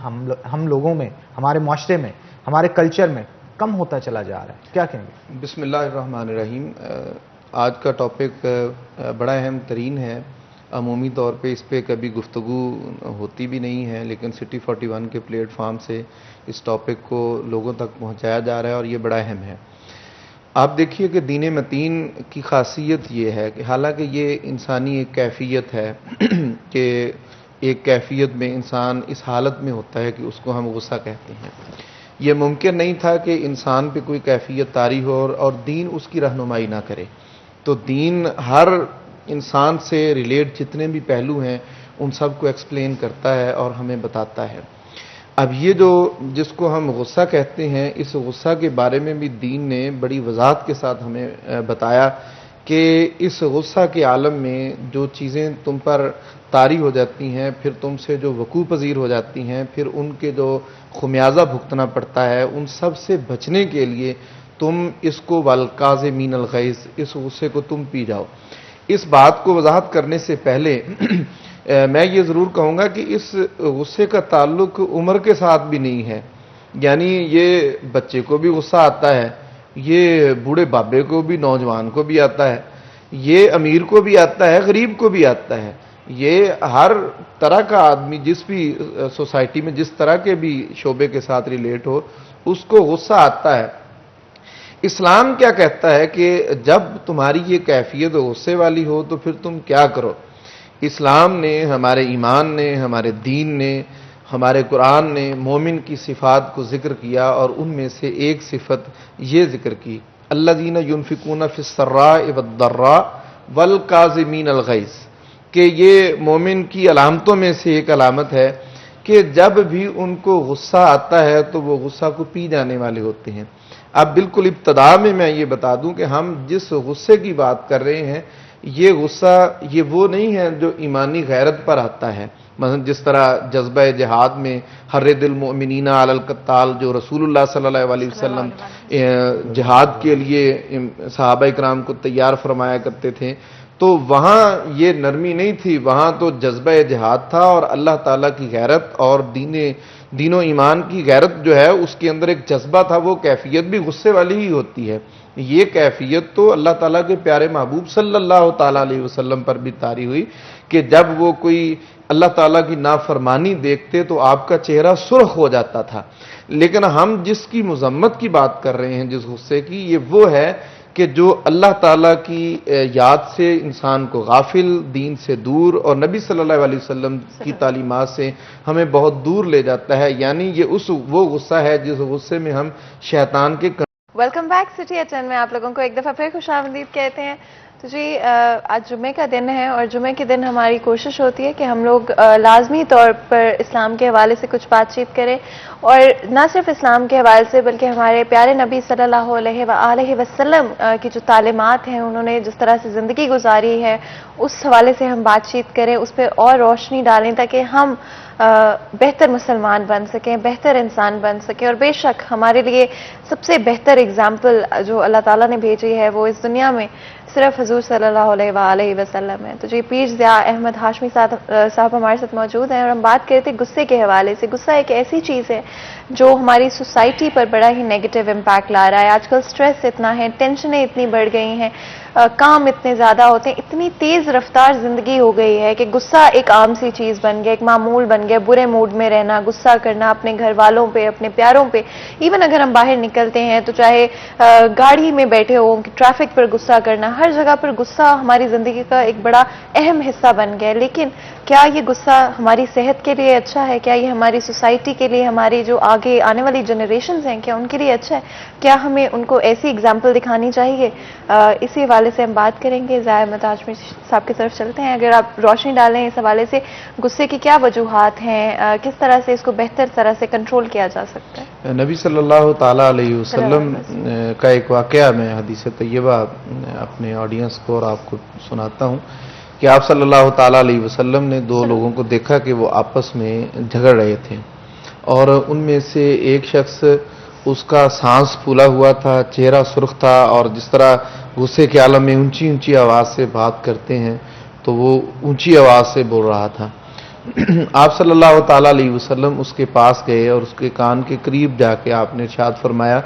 S1: हम लोगों में, हमारे माशरे में, हमारे कल्चर में कम होता चला जा रहा है, क्या कहेंगे?
S4: बिस्मिल्लाहिर्रहमानिर्रहीम। आज का टॉपिक बड़ा अहम तरीन है। अमूमी तौर पे इस पे कभी गुफ्तगू होती भी नहीं है, लेकिन सिटी 41 के प्लेटफार्म से इस टॉपिक को लोगों तक पहुंचाया जा रहा है और ये बड़ा अहम है। आप देखिए कि दीन मतीन की खासियत ये है कि हालांकि ये इंसानी एक कैफियत है कि एक कैफियत में इंसान इस हालत में होता है कि उसको हम गुस्सा कहते हैं। ये मुमकिन नहीं था कि इंसान पे कोई कैफियत तारी हो और दीन उसकी रहनुमाई ना करे। तो दीन हर इंसान से रिलेट जितने भी पहलू हैं उन सब को एक्सप्लेन करता है और हमें बताता है। अब ये जो जिसको हम गुस्सा कहते हैं, इस गुस्सा के बारे में भी दीन ने बड़ी वजाहत के साथ हमें बताया कि इस गुस्सा के आलम में जो चीज़ें तुम पर तारी हो जाती हैं, फिर तुमसे जो वकूफ़ पज़ीर हो जाती हैं, फिर उनके जो खुमियाजा भुगतना पड़ता है, उन सब से बचने के लिए तुम इसको वलकाज़िमीन अल गैज़, इस गुस्से को तुम पी जाओ। इस बात को वजाहत करने से पहले मैं ये ज़रूर कहूँगा कि इस गुस्से का ताल्लुक उम्र के साथ भी नहीं है। यानी ये बच्चे को भी गुस्सा आता है, ये बूढ़े बाबे को भी, नौजवान को भी आता है, ये अमीर को भी आता है, गरीब को भी आता है। ये हर तरह का आदमी जिस भी सोसाइटी में जिस तरह के भी शोबे के साथ रिलेट हो उसको गुस्सा आता है। इस्लाम क्या कहता है कि जब तुम्हारी ये कैफियत गुस्से वाली हो तो फिर तुम क्या करो। इस्लाम ने, हमारे ईमान ने, हमारे दीन ने, हमारे कुरान ने मोमिन की सिफात को जिक्र किया और उनमें से एक सिफत ये जिक्र की, अल्लज़ीना युनफिकूना फिस्सर्राइ वद्दर्रा वल काज़िमीन अल गैज़, कि ये मोमिन की अलामतों में से एक अलामत है कि जब भी उनको गुस्सा आता है तो वो गुस्सा को पी जाने वाले होते हैं। अब बिल्कुल इब्तदा में मैं ये बता दूं कि हम जिस गुस्से की बात कर रहे हैं ये गुस्सा ये वो नहीं है जो ईमानी गैरत पर आता है। मतलब जिस तरह जज्बा जिहाद में हर्रे दिल मोमिनीना अलल कत्ताल, जो रसूलुल्लाह सल्लल्लाहु अलैहि वसल्लम जिहाद के लिए सहाबा इकराम को तैयार फरमाया करते थे, तो वहाँ ये नरमी नहीं थी, वहाँ तो जज्बा जिहाद था और अल्लाह ताला की गैरत और दीनो ईमान की गैरत जो है उसके अंदर एक जज्बा था। वो कैफियत भी गुस्से वाली ही होती है। ये कैफियत तो अल्लाह ताला के प्यारे महबूब सल्लल्लाहु ताला अलैहि वसल्लम पर भी तारी हुई कि जब वो कोई अल्लाह ताला की नाफरमानी देखते तो आपका चेहरा सुर्ख हो जाता था। लेकिन हम जिसकी मुजम्मत की बात कर रहे हैं, जिस गुस्से की, ये वो है कि जो अल्लाह ताला की याद से इंसान को गाफिल, दीन से दूर और नबी सल्लल्लाहु अलैहि वसल्लम की तालीमात से हमें बहुत दूर ले जाता है। यानी ये वो गुस्सा है जिस गुस्से में हम शैतान के
S2: वेलकम बैक सिटी एट10 में आप लोगों को एक दफ़ा फिर खुशामदीद कहते हैं। तो जी आज जुमे का दिन है और जुमे के दिन हमारी कोशिश होती है कि हम लोग लाजमी तौर पर इस्लाम के हवाले से कुछ बातचीत करें और ना सिर्फ इस्लाम के हवाले से बल्कि हमारे प्यारे नबी सल्लल्लाहु अलैहि वसल्लम की जो तालीमात हैं, उन्होंने जिस तरह से ज़िंदगी गुजारी है, उस हवाले से हम बातचीत करें, उस पर और रोशनी डालें ताकि हम बेहतर मुसलमान बन सकें, बेहतर इंसान बन सकें। और बेशक हमारे लिए सबसे बेहतर एग्जाम्पल जो अल्लाह ताला ने भेजी है वो इस दुनिया में सिर्फ हुजूर सल्लल्लाहु अलैहि वसल्लम है। तो जी पीर ज़िया अहमद हाशमी साहब हमारे साथ मौजूद हैं और हम बात करते हैं गुस्से के हवाले से। गुस्सा एक ऐसी चीज़ है जो हमारी सोसाइटी पर बड़ा ही नेगेटिव इम्पैक्ट ला रहा है। आजकल स्ट्रेस इतना है, टेंशनें इतनी बढ़ गई हैं, काम इतने ज़्यादा होते हैं, इतनी तेज़ रफ्तार ज़िंदगी हो गई है कि गुस्सा एक आम सी चीज़ बन गया, एक मामूल बन गया। बुरे मूड में रहना, गुस्सा करना अपने घर वालों पे, अपने प्यारों पे, इवन अगर हम बाहर निकलते हैं तो चाहे गाड़ी में बैठे हो, ट्रैफिक पर गुस्सा करना, हर जगह पर गुस्सा हमारी ज़िंदगी का एक बड़ा अहम हिस्सा बन गया है। लेकिन क्या ये गुस्सा हमारी सेहत के लिए अच्छा है? क्या ये हमारी सोसाइटी के लिए, हमारी जो आगे आने वाली जनरेशन्स हैं, क्या उनके लिए अच्छा है? क्या हमें उनको ऐसी एग्जाम्पल दिखानी चाहिए? इसी हवाले से हम बात करेंगे। ज़िया अहमद हाशमी साहब की तरफ चलते हैं। अगर आप रोशनी डालें इस हवाले से, गुस्से की क्या वजूहात हैं, किस तरह से इसको बेहतर तरह से कंट्रोल किया जा सकता है?
S4: नबी सल्लल्लाहु ताला अलैहि वसल्लम का एक वाक़या मैं हदीस तैयबा अपने ऑडियंस को और आपको सुनाता हूँ कि आप सल्लल्लाहु ताला अलैहि वसल्लम ने दो लोगों को देखा कि वो आपस में झगड़ रहे थे और उनमें से एक शख्स, उसका सांस फूला हुआ था, चेहरा सुर्ख था और जिस तरह गुस्से के आलम में ऊंची ऊंची आवाज़ से बात करते हैं तो वो ऊंची आवाज़ से बोल रहा था। आप सल्लल्लाहु ताला अलैहि वसल्लम उसके पास गए और उसके कान के करीब जाके आपने इरशाद फरमाया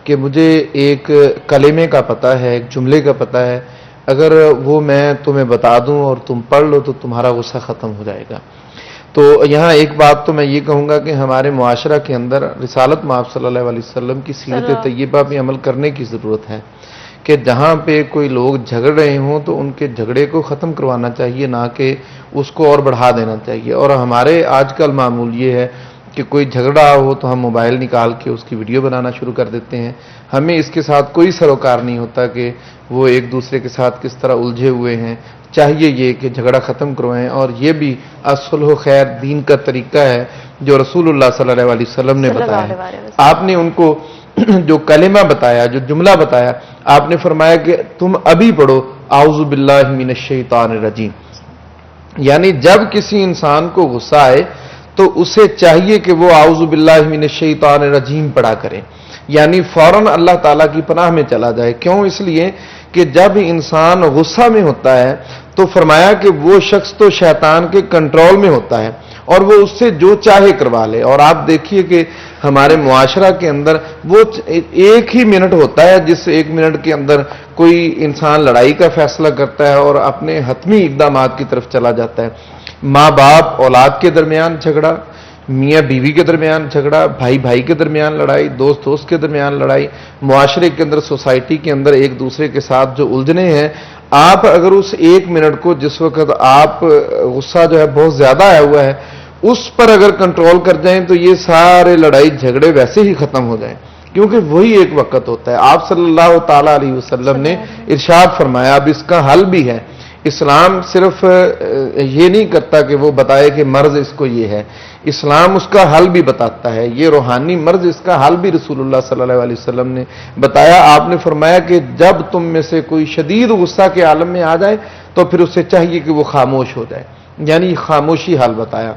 S4: कि मुझे एक कलेमे का पता है, एक जुमले का पता है, अगर वो मैं तुम्हें बता दूं और तुम पढ़ लो तो तुम्हारा गुस्सा ख़त्म हो जाएगा। तो यहाँ एक बात तो मैं ये कहूँगा कि हमारे मुआशरा के अंदर रिसालत मआब सल्लल्लाहु अलैहि वसल्लम की सीरत तैयबा पे अमल करने की ज़रूरत है कि जहाँ पे कोई लोग झगड़ रहे हों तो उनके झगड़े को ख़त्म करवाना चाहिए, ना कि उसको और बढ़ा देना चाहिए। और हमारे आजकल मामूल ये है कि कोई झगड़ा हो तो हम मोबाइल निकाल के उसकी वीडियो बनाना शुरू कर देते हैं। हमें इसके साथ कोई सरोकार नहीं होता कि वो एक दूसरे के साथ किस तरह उलझे हुए हैं। चाहिए ये कि झगड़ा ख़त्म करवाएं और ये भी असुलह खैर दीन का तरीका है जो रसूलुल्लाह सल्लल्लाहु अलैहि वसल्लम ने बताया है। आपने उनको जो कलिमा बताया, जो जुमला बताया, आपने फरमाया कि तुम अभी पढ़ो आऊज़ु बिल्लाहि मिनश शैतानिर रजीम। यानी जब किसी इंसान को गुस्सा आए तो उसे चाहिए कि वो आऊज़ु बिल्लाहि मिनश शैतानिर रजीम पढ़ा करे, यानी फौरन अल्लाह ताला की पनाह में चला जाए। क्यों? इसलिए कि जब इंसान गुस्सा में होता है तो फरमाया कि वो शख्स तो शैतान के कंट्रोल में होता है और वो उससे जो चाहे करवा ले। और आप देखिए कि हमारे मुआशरा के अंदर वो एक ही मिनट होता है जिस एक मिनट के अंदर कोई इंसान लड़ाई का फैसला करता है और अपने हतमी इक़दामात की तरफ चला जाता है। माँ बाप औलाद के दरमियान झगड़ा, मियाँ बीवी के दरमियान झगड़ा, भाई भाई के दरमियान लड़ाई, दोस्त दोस्त के दरमियान लड़ाई, मुआशरे के अंदर, सोसाइटी के अंदर एक दूसरे के साथ जो उलझने हैं, आप अगर उस एक मिनट को, जिस वक्त आप गुस्सा जो है बहुत ज्यादा आया हुआ है, उस पर अगर कंट्रोल कर जाएं तो ये सारे लड़ाई झगड़े वैसे ही खत्म हो जाएं, क्योंकि वही एक वक्त होता है। आप सल्लल्लाहु ताला अलैहि वसल्लम ने इरशाद फरमाया, अब इसका हल भी है। इस्लाम सिर्फ ये नहीं करता कि वो बताए कि मर्ज इसको ये है, इस्लाम उसका हल भी बताता है। ये रूहानी मर्ज, इसका हल भी रसूलुल्लाह सल्लल्लाहु अलैहि वसल्लम ने बताया। आपने फरमाया कि जब तुम में से कोई शदीद गुस्सा के आलम में आ जाए तो फिर उसे चाहिए कि वो खामोश हो जाए, यानी खामोशी हाल बताया।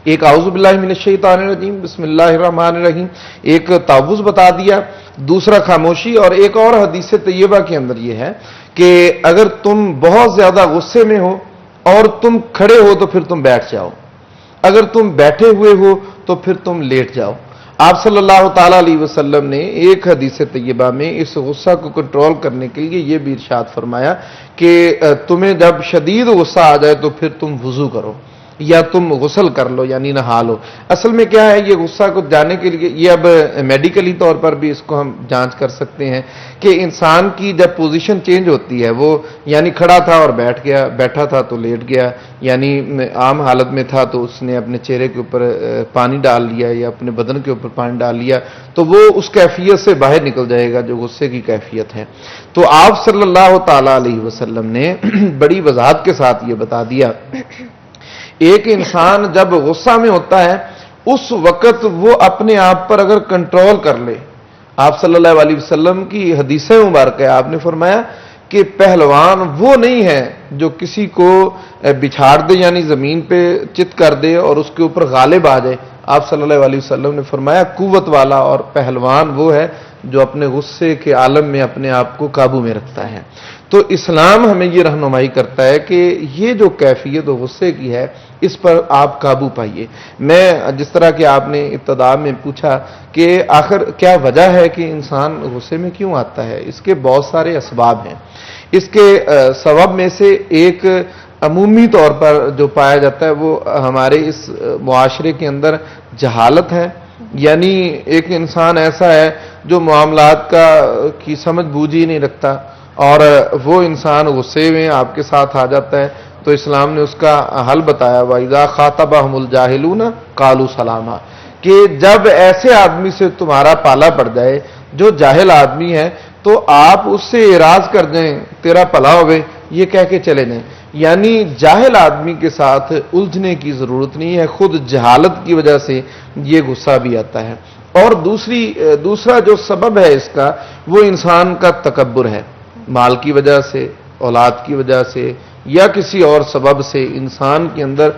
S4: एक आऊज़ु बिल्लाहि मिनश शैतानिर रजीम, बिस्मिल्लाहिर रहमानिर रहीम, एक तावुज़ बता दिया, दूसरा खामोशी। और एक और हदीस तैयबा के अंदर यह है कि अगर तुम बहुत ज्यादा गुस्से में हो और तुम खड़े हो तो फिर तुम बैठ जाओ, अगर तुम बैठे हुए हो तो फिर तुम लेट जाओ। आप सल्लल्लाहु ताला अलैहि वसल्लम ने एक हदीस तैयबा में इस गुस्सा को कंट्रोल करने के लिए यह भी इरशाद फरमाया कि तुम्हें जब शदीद गुस्सा आ जाए तो फिर तुम वुजू करो, या तुम गुस्ल कर लो यानी नहा लो। असल में क्या है, ये गुस्सा को जाने के लिए ये अब मेडिकली तौर पर भी इसको हम जांच कर सकते हैं कि इंसान की जब पोजीशन चेंज होती है, वो यानी खड़ा था और बैठ गया, बैठा था तो लेट गया, यानी आम हालत में था तो उसने अपने चेहरे के ऊपर पानी डाल लिया या अपने बदन के ऊपर पानी डाल लिया, तो वो उस कैफियत से बाहर निकल जाएगा जो गुस्से की कैफियत है। तो आप सल्लल्लाहु ताला अलैहि वसल्लम ने बड़ी वजाहत के साथ ये बता दिया, एक इंसान जब गुस्सा में होता है उस वक्त वो अपने आप पर अगर कंट्रोल कर ले, आप सल्लल्लाहु अलैहि वसल्लम की हदीसें मुबारक है, आपने फरमाया कि पहलवान वो नहीं है जो किसी को बिछाड़ दे यानी जमीन पे चित कर दे और उसके ऊपर गालिब आ जाए। आप सल्लल्लाहु अलैहि वसल्लम ने फरमाया कुव्वत वाला और पहलवान वो है जो अपने गुस्से के आलम में अपने आप को काबू में रखता है। तो इस्लाम हमें ये रहनुमाई करता है कि ये जो कैफियत गुस्से की है इस पर आप काबू पाइए। मैं जिस तरह कि आपने इब्तिदा में पूछा कि आखिर क्या वजह है कि इंसान गुस्से में क्यों आता है, इसके बहुत सारे असबाब हैं। इसके सबब में से एक अमूमी तौर पर जो पाया जाता है वो हमारे इस मुआशरे के अंदर जहालत है, यानी एक इंसान ऐसा है जो मामलात की समझ बूझ ही नहीं रखता और वो इंसान गुस्से में आपके साथ आ जाता है, तो इस्लाम ने उसका हल बताया, वाइज़ा खातबहुमुल जाहिलूना कालू सलामा, कि जब ऐसे आदमी से तुम्हारा पाला पड़ जाए जो जाहिल आदमी है तो आप उससे इराज कर दें, तेरा भला होवे, ये कह के चले जाएं। यानी जाहिल आदमी के साथ उलझने की जरूरत नहीं है, खुद जहालत की वजह से ये गुस्सा भी आता है। और दूसरा जो सबब है इसका वो इंसान का तकब्बुर है, माल की वजह से, औलाद की वजह से या किसी और सबब से इंसान के अंदर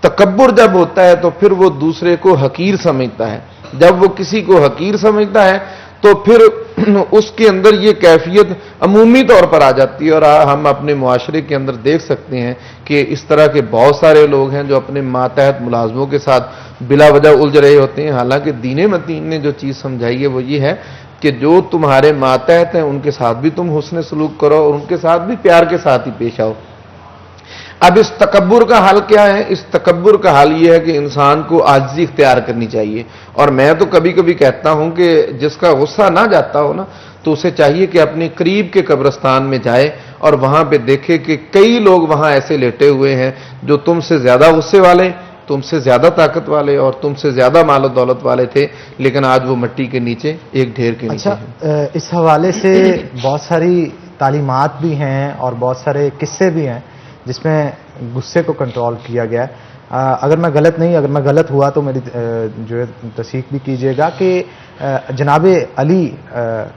S4: तकब्बुर जब होता है तो फिर वो दूसरे को हकीर समझता है। जब वो किसी को हकीर समझता है तो फिर उसके अंदर ये कैफियत अमूमी तौर पर आ जाती है। और हम अपने मुआशरे के अंदर देख सकते हैं कि इस तरह के बहुत सारे लोग हैं जो अपने मातहत मुलाजमों के साथ बिला वजह उलझ रहे होते हैं। हालांकि दीन मतीन ने जो चीज़ समझाई है वो ये है कि जो तुम्हारे मातहत हैं उनके साथ भी तुम हुस्न सलूक करो और उनके साथ भी प्यार के साथ ही पेश आओ। अब इस तकब्बुर का हल क्या है? इस तकब्बुर का हल यह है कि इंसान को आजिज़ी इख्तियार करनी चाहिए। और मैं तो कभी कभी कहता हूं कि जिसका गुस्सा ना जाता हो ना तो उसे चाहिए कि अपने करीब के कब्रिस्तान में जाए और वहां पे देखे कि कई लोग वहां ऐसे लेटे हुए हैं जो तुमसे ज्यादा गुस्से वाले, तुमसे ज्यादा ताकत वाले और तुमसे ज्यादा माल और दौलत वाले थे, लेकिन आज वो मिट्टी के नीचे एक ढेर के नीचे हैं।
S1: इस हवाले से बहुत सारी तालीमात भी हैं और बहुत सारे किस्से भी हैं जिसमें गुस्से को कंट्रोल किया गया है। अगर मैं गलत हुआ तो मेरी जो है तस्दीक भी कीजिएगा कि जनाब अली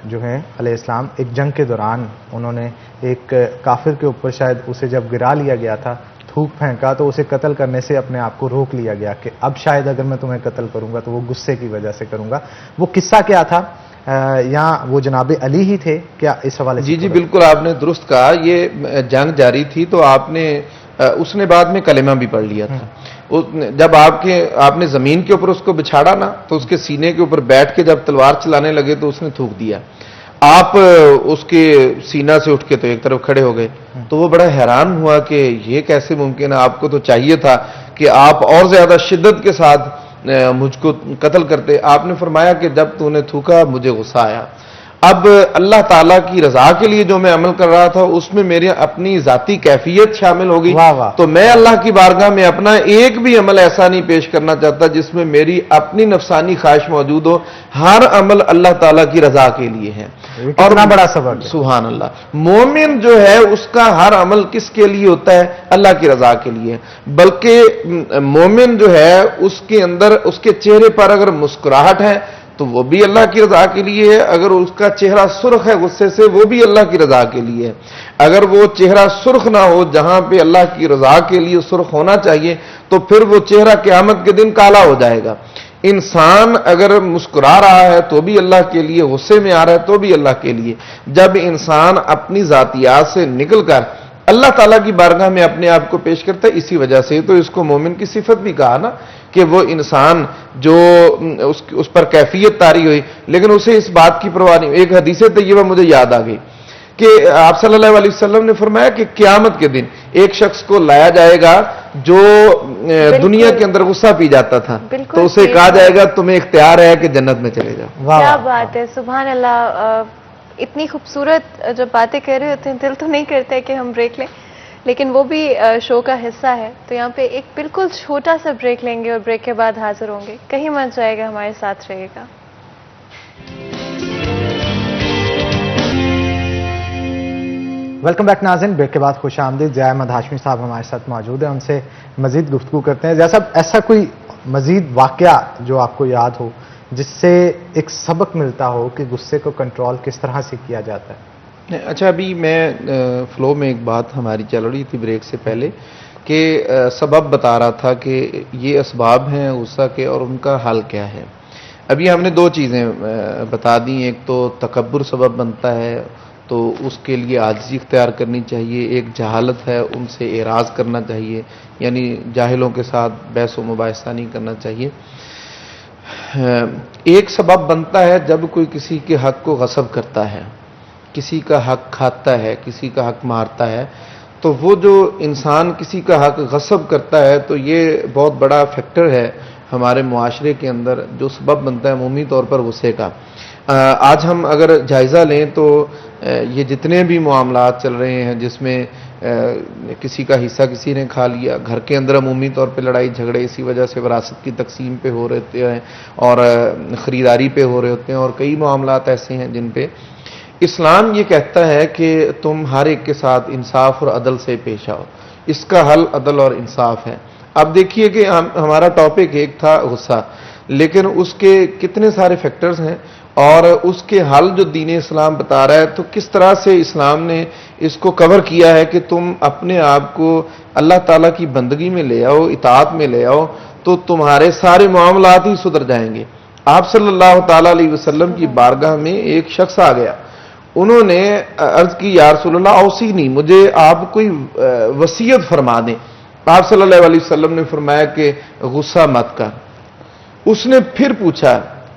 S1: जो हैं अलैहिस्सलाम एक जंग के दौरान उन्होंने एक काफिर के ऊपर शायद उसे जब गिरा लिया गया था, थूक फेंका, तो उसे कत्ल करने से अपने आप को रोक लिया गया कि अब शायद अगर मैं तुम्हें कत्ल करूंगा तो वो गुस्से की वजह से करूंगा। वो किस्सा क्या था या वो जनाब अली ही थे क्या? इस हवाले से
S4: जी बिल्कुल आपने दुरुस्त कहा। ये जंग जारी थी तो उसने बाद में कलेमा भी पढ़ लिया था। जब आपने जमीन के ऊपर उसको बिछाड़ा ना तो उसके सीने के ऊपर बैठ के जब तलवार चलाने लगे तो उसने थूक दिया। आप उसके सीना से उठ के तो एक तरफ खड़े हो गए, तो वो बड़ा हैरान हुआ कि ये कैसे मुमकिन है, आपको तो चाहिए था कि आप और ज्यादा शिद्दत के साथ मुझको कत्ल करते। आपने फरमाया कि जब तूने थूका मुझे गुस्सा आया। अब अल्लाह ताला की रजा के लिए जो मैं अमल कर रहा था उसमें मेरी अपनी जाती कैफियत शामिल हो गई। तो मैं अल्लाह की बारगाह में अपना एक भी अमल ऐसा नहीं पेश करना चाहता जिसमें मेरी अपनी नफसानी ख्वाहिश मौजूद हो। हर अमल अल्लाह ताला की रजा के लिए है।
S1: और कितना बड़ा सबक है।
S4: सुभान अल्लाह। मोमिन जो है उसका हर अमल किसके लिए होता है? अल्लाह की रजा के लिए। बल्कि मोमिन जो है उसके अंदर उसके चेहरे पर अगर मुस्कुराहट है तो वो भी अल्लाह की रजा के लिए है। अगर उसका चेहरा सुर्ख है गुस्से से वो भी अल्लाह की रजा के लिए है। अगर वो चेहरा सुर्ख ना हो जहां पे अल्लाह की रजा के लिए सुर्ख होना चाहिए तो फिर वो चेहरा क़यामत के दिन काला हो जाएगा। इंसान अगर मुस्कुरा रहा है तो भी अल्लाह के लिए, गुस्से में आ रहा है तो भी अल्लाह के लिए। जब इंसान अपनी जातियात से निकलकर अल्लाह ताला की बारगाह में अपने आप को पेश करता है, इसी वजह से तो इसको मोमिन की सिफत भी कहा ना कि वो इंसान जो उस पर कैफियत तारी हुई लेकिन उसे इस बात की परवाह नहीं। एक हदीस तय्यबा मुझे याद आ गई कि आप सल्लल्लाहु अलैहि वसल्लम ने फरमाया कि क़यामत के दिन एक शख्स को लाया जाएगा जो दुनिया के अंदर गुस्सा पी जाता था,
S2: बिल्कुल
S4: तो उसे कहा जाएगा तुम्हें इख्तियार है कि जन्नत में चले जाओ।
S1: वाह
S2: क्या
S1: वाह।
S2: बात है, सुभान अल्लाह। इतनी खूबसूरत जब बातें कर रहे होते हैं दिल तो नहीं करता है कि हम ब्रेक लें, लेकिन वो भी शो का हिस्सा है। तो यहाँ पे एक बिल्कुल छोटा सा ब्रेक लेंगे और ब्रेक के बाद हाजिर होंगे। कहीं मत जाएगा, हमारे साथ रहेगा।
S1: वेलकम बैक नाज़रीन, ब्रेक के बाद खुश आमदीद। जय अहमद हाशमी साहब हमारे साथ मौजूद है, उनसे मजीद गुफ्तगू करते हैं। जैसा ऐसा कोई मजीद वाकया जो आपको याद हो जिससे एक सबक मिलता हो कि गुस्से को कंट्रोल किस तरह से किया जाता है।
S4: अच्छा, अभी मैं फ्लो में एक बात हमारी चल रही थी ब्रेक से पहले कि सबब बता रहा था कि ये असबाब हैं गुस्सा के और उनका हल क्या है। अभी हमने दो चीज़ें बता दी, एक तो तकब्बुर सबब बनता है तो उसके लिए आजिज़ी इख्तियार करनी चाहिए, एक जहालत है उनसे एराज़ करना चाहिए, यानी जाहिलों के साथ बहस व मुबाहिसा नहीं करना चाहिए। एक सबब बनता है जब कोई किसी के हक़ को गसब करता है, किसी का हक़ खाता है, किसी का हक़ मारता है, तो वो जो इंसान किसी का हक़ गसब करता है तो ये बहुत बड़ा फैक्टर है हमारे मुआशरे के अंदर जो सबब बनता है अमूमी तौर पर गुस्से का। आज हम अगर जायज़ा लें तो ये जितने भी मामलात चल रहे हैं जिसमें किसी का हिस्सा किसी ने खा लिया, घर के अंदर अमूमी तौर पे लड़ाई झगड़े इसी वजह से विरासत की तकसीम पे हो रहे हैं और ख़रीदारी पे हो रहे होते हैं, और कई मामलात ऐसे हैं जिन पे इस्लाम ये कहता है कि तुम हर एक के साथ इंसाफ और अदल से पेश आओ। इसका हल अदल और इंसाफ है। अब देखिए कि हमारा टॉपिक एक था गुस्सा, लेकिन उसके कितने सारे फैक्टर्स हैं और उसके हल जो दीन इस्लाम बता रहा है, तो किस तरह से इस्लाम ने इसको कवर किया है कि तुम अपने आप को अल्लाह ताला की बंदगी में ले आओ, इताअत में ले आओ, तो तुम्हारे सारे मामलात ही सुधर जाएंगे। आप सल्लल्लाहु ताला अलैहि वसल्लम की बारगाह में एक शख्स आ गया, उन्होंने अर्ज की या रसूलल्लाह औसीनी, मुझे आप कोई वसीयत फरमा दें। आप सल्लल्लाहु अलैहि वसल्लम ने फरमाया कि गुस्सा मत कर। उसने फिर पूछा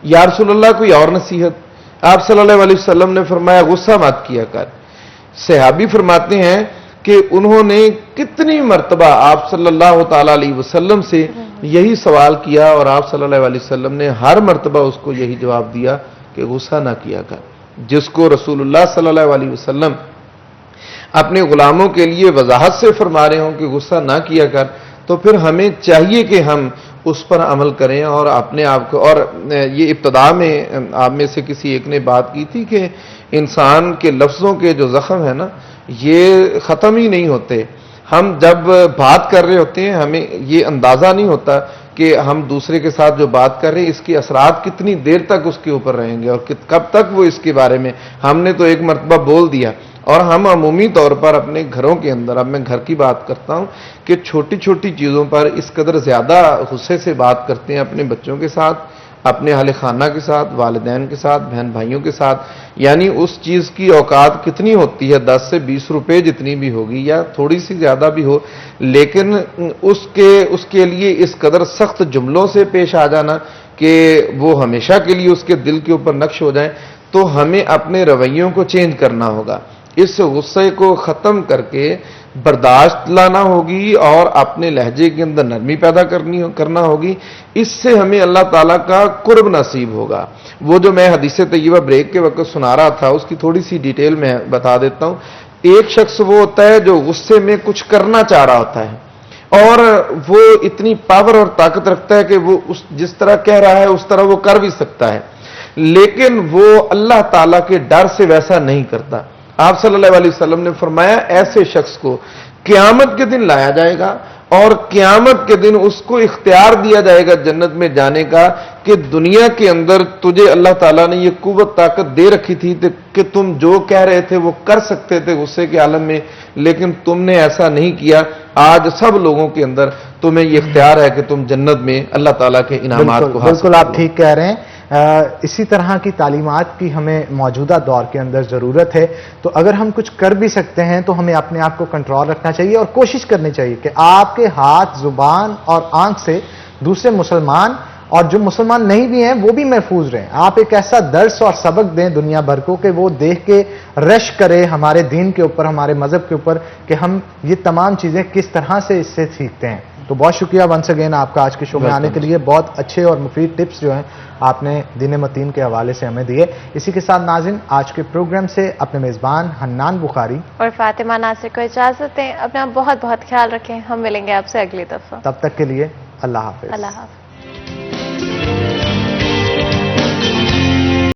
S4: या रसूलल्लाह कोई और नसीहत। आप सल्लल्लाहु अलैहि वसल्लम ने फरमाया गुस्सा मत किया कर। सहाबी फरमाते हैं कि उन्होंने कितनी मर्तबा आप सल्लल्लाहु ताला अलैहि वसल्लम से यही सवाल किया और आप सल्लल्लाहु अलैहि वसल्लम ने हर मर्तबा उसको यही जवाब दिया कि गुस्सा ना किया कर। जिसको रसूलुल्लाह सल्लल्लाहु अलैहि वसल्लम अपने गुलामों के लिए वजाहत से फरमा रहे हों कि गुस्सा ना किया कर, तो फिर हमें चाहिए कि हम उस पर अमल करें और अपने आप को। और ये इब्तदा में आप में से किसी एक ने बात की थी कि इंसान के लफ्ज़ों के जो ज़ख्म है ना, ये ख़त्म ही नहीं होते। हम जब बात कर रहे होते हैं हमें ये अंदाज़ा नहीं होता कि हम दूसरे के साथ जो बात कर रहे हैं इसके असरात कितनी देर तक उसके ऊपर रहेंगे और कब तक वो इसके बारे में। हमने तो एक मरतबा बोल दिया, और हम अमूमी तौर पर अपने घरों के अंदर, अब मैं घर की बात करता हूं, कि छोटी छोटी चीज़ों पर इस कदर ज़्यादा गुस्से से बात करते हैं अपने बच्चों के साथ, अपने अहले खाना के साथ, वालिदैन के साथ, बहन भाइयों के साथ। यानी उस चीज़ की औकात कितनी होती है, 10 से 20 रुपए जितनी भी होगी या थोड़ी सी ज़्यादा भी हो, लेकिन उसके लिए इस कदर सख्त जुमलों से पेश आ जाना कि वो हमेशा के लिए उसके दिल के ऊपर नक्श हो जाए। तो हमें अपने रवैयों को चेंज करना होगा, इस गुस्से को ख़त्म करके बर्दाश्त लाना होगी और अपने लहजे के अंदर नरमी पैदा करना होगी। इससे हमें अल्लाह ताला का कुर्ब नसीब होगा। वो जो मैं हदीस तय्यबा ब्रेक के वक्त सुना रहा था उसकी थोड़ी सी डिटेल में बता देता हूं। एक शख्स वो होता है जो गुस्से में कुछ करना चाह रहा होता है और वो इतनी पावर और ताकत रखता है कि वो जिस तरह कह रहा है उस तरह वो कर भी सकता है, लेकिन वो अल्लाह ताला के डर से वैसा नहीं करता। आप सल्लल्लाहु अलैहि वसल्लम ने फरमाया ऐसे शख्स को क़यामत के दिन लाया जाएगा और क़यामत के दिन उसको इख्तियार दिया जाएगा जन्नत में जाने का कि दुनिया के अंदर तुझे अल्लाह ताला ने ये कुव्वत ताकत दे रखी थी कि तुम जो कह रहे थे वो कर सकते थे गुस्से के आलम में, लेकिन तुमने ऐसा नहीं किया। आज सब लोगों के अंदर तुम्हें ये इख्तियार है कि तुम जन्नत में अल्लाह ताला के इनामात को हासिल।
S1: बिल्कुल आप ठीक कह रहे हैं। इसी तरह की तालीमात की हमें मौजूदा दौर के अंदर ज़रूरत है। तो अगर हम कुछ कर भी सकते हैं तो हमें अपने आप को कंट्रोल रखना चाहिए और कोशिश करनी चाहिए कि आपके हाथ, जुबान और आंख से दूसरे मुसलमान और जो मुसलमान नहीं भी हैं वो भी महफूज रहें। आप एक ऐसा दर्स और सबक दें दुनिया भर को कि वो देख के रश करे हमारे दीन के ऊपर, हमारे मजहब के ऊपर, कि हम ये तमाम चीजें किस तरह से इससे सीखते हैं। तो बहुत शुक्रिया वंस अगेन आपका आज के शो में आने के लिए। बहुत अच्छे और मुफीद टिप्स जो हैं आपने दीन मतीन के हवाले से हमें दिए। इसी के साथ नाज़रीन, आज के प्रोग्राम से अपने मेजबान हन्नान बुखारी
S2: और फातिमा नासिर को इजाजत दें। अपना बहुत बहुत ख्याल रखें। हम मिलेंगे आपसे अगली दफा।
S1: तब तक के लिए अल्लाह हाफिज।
S2: अल्लाह हाफ़िज़।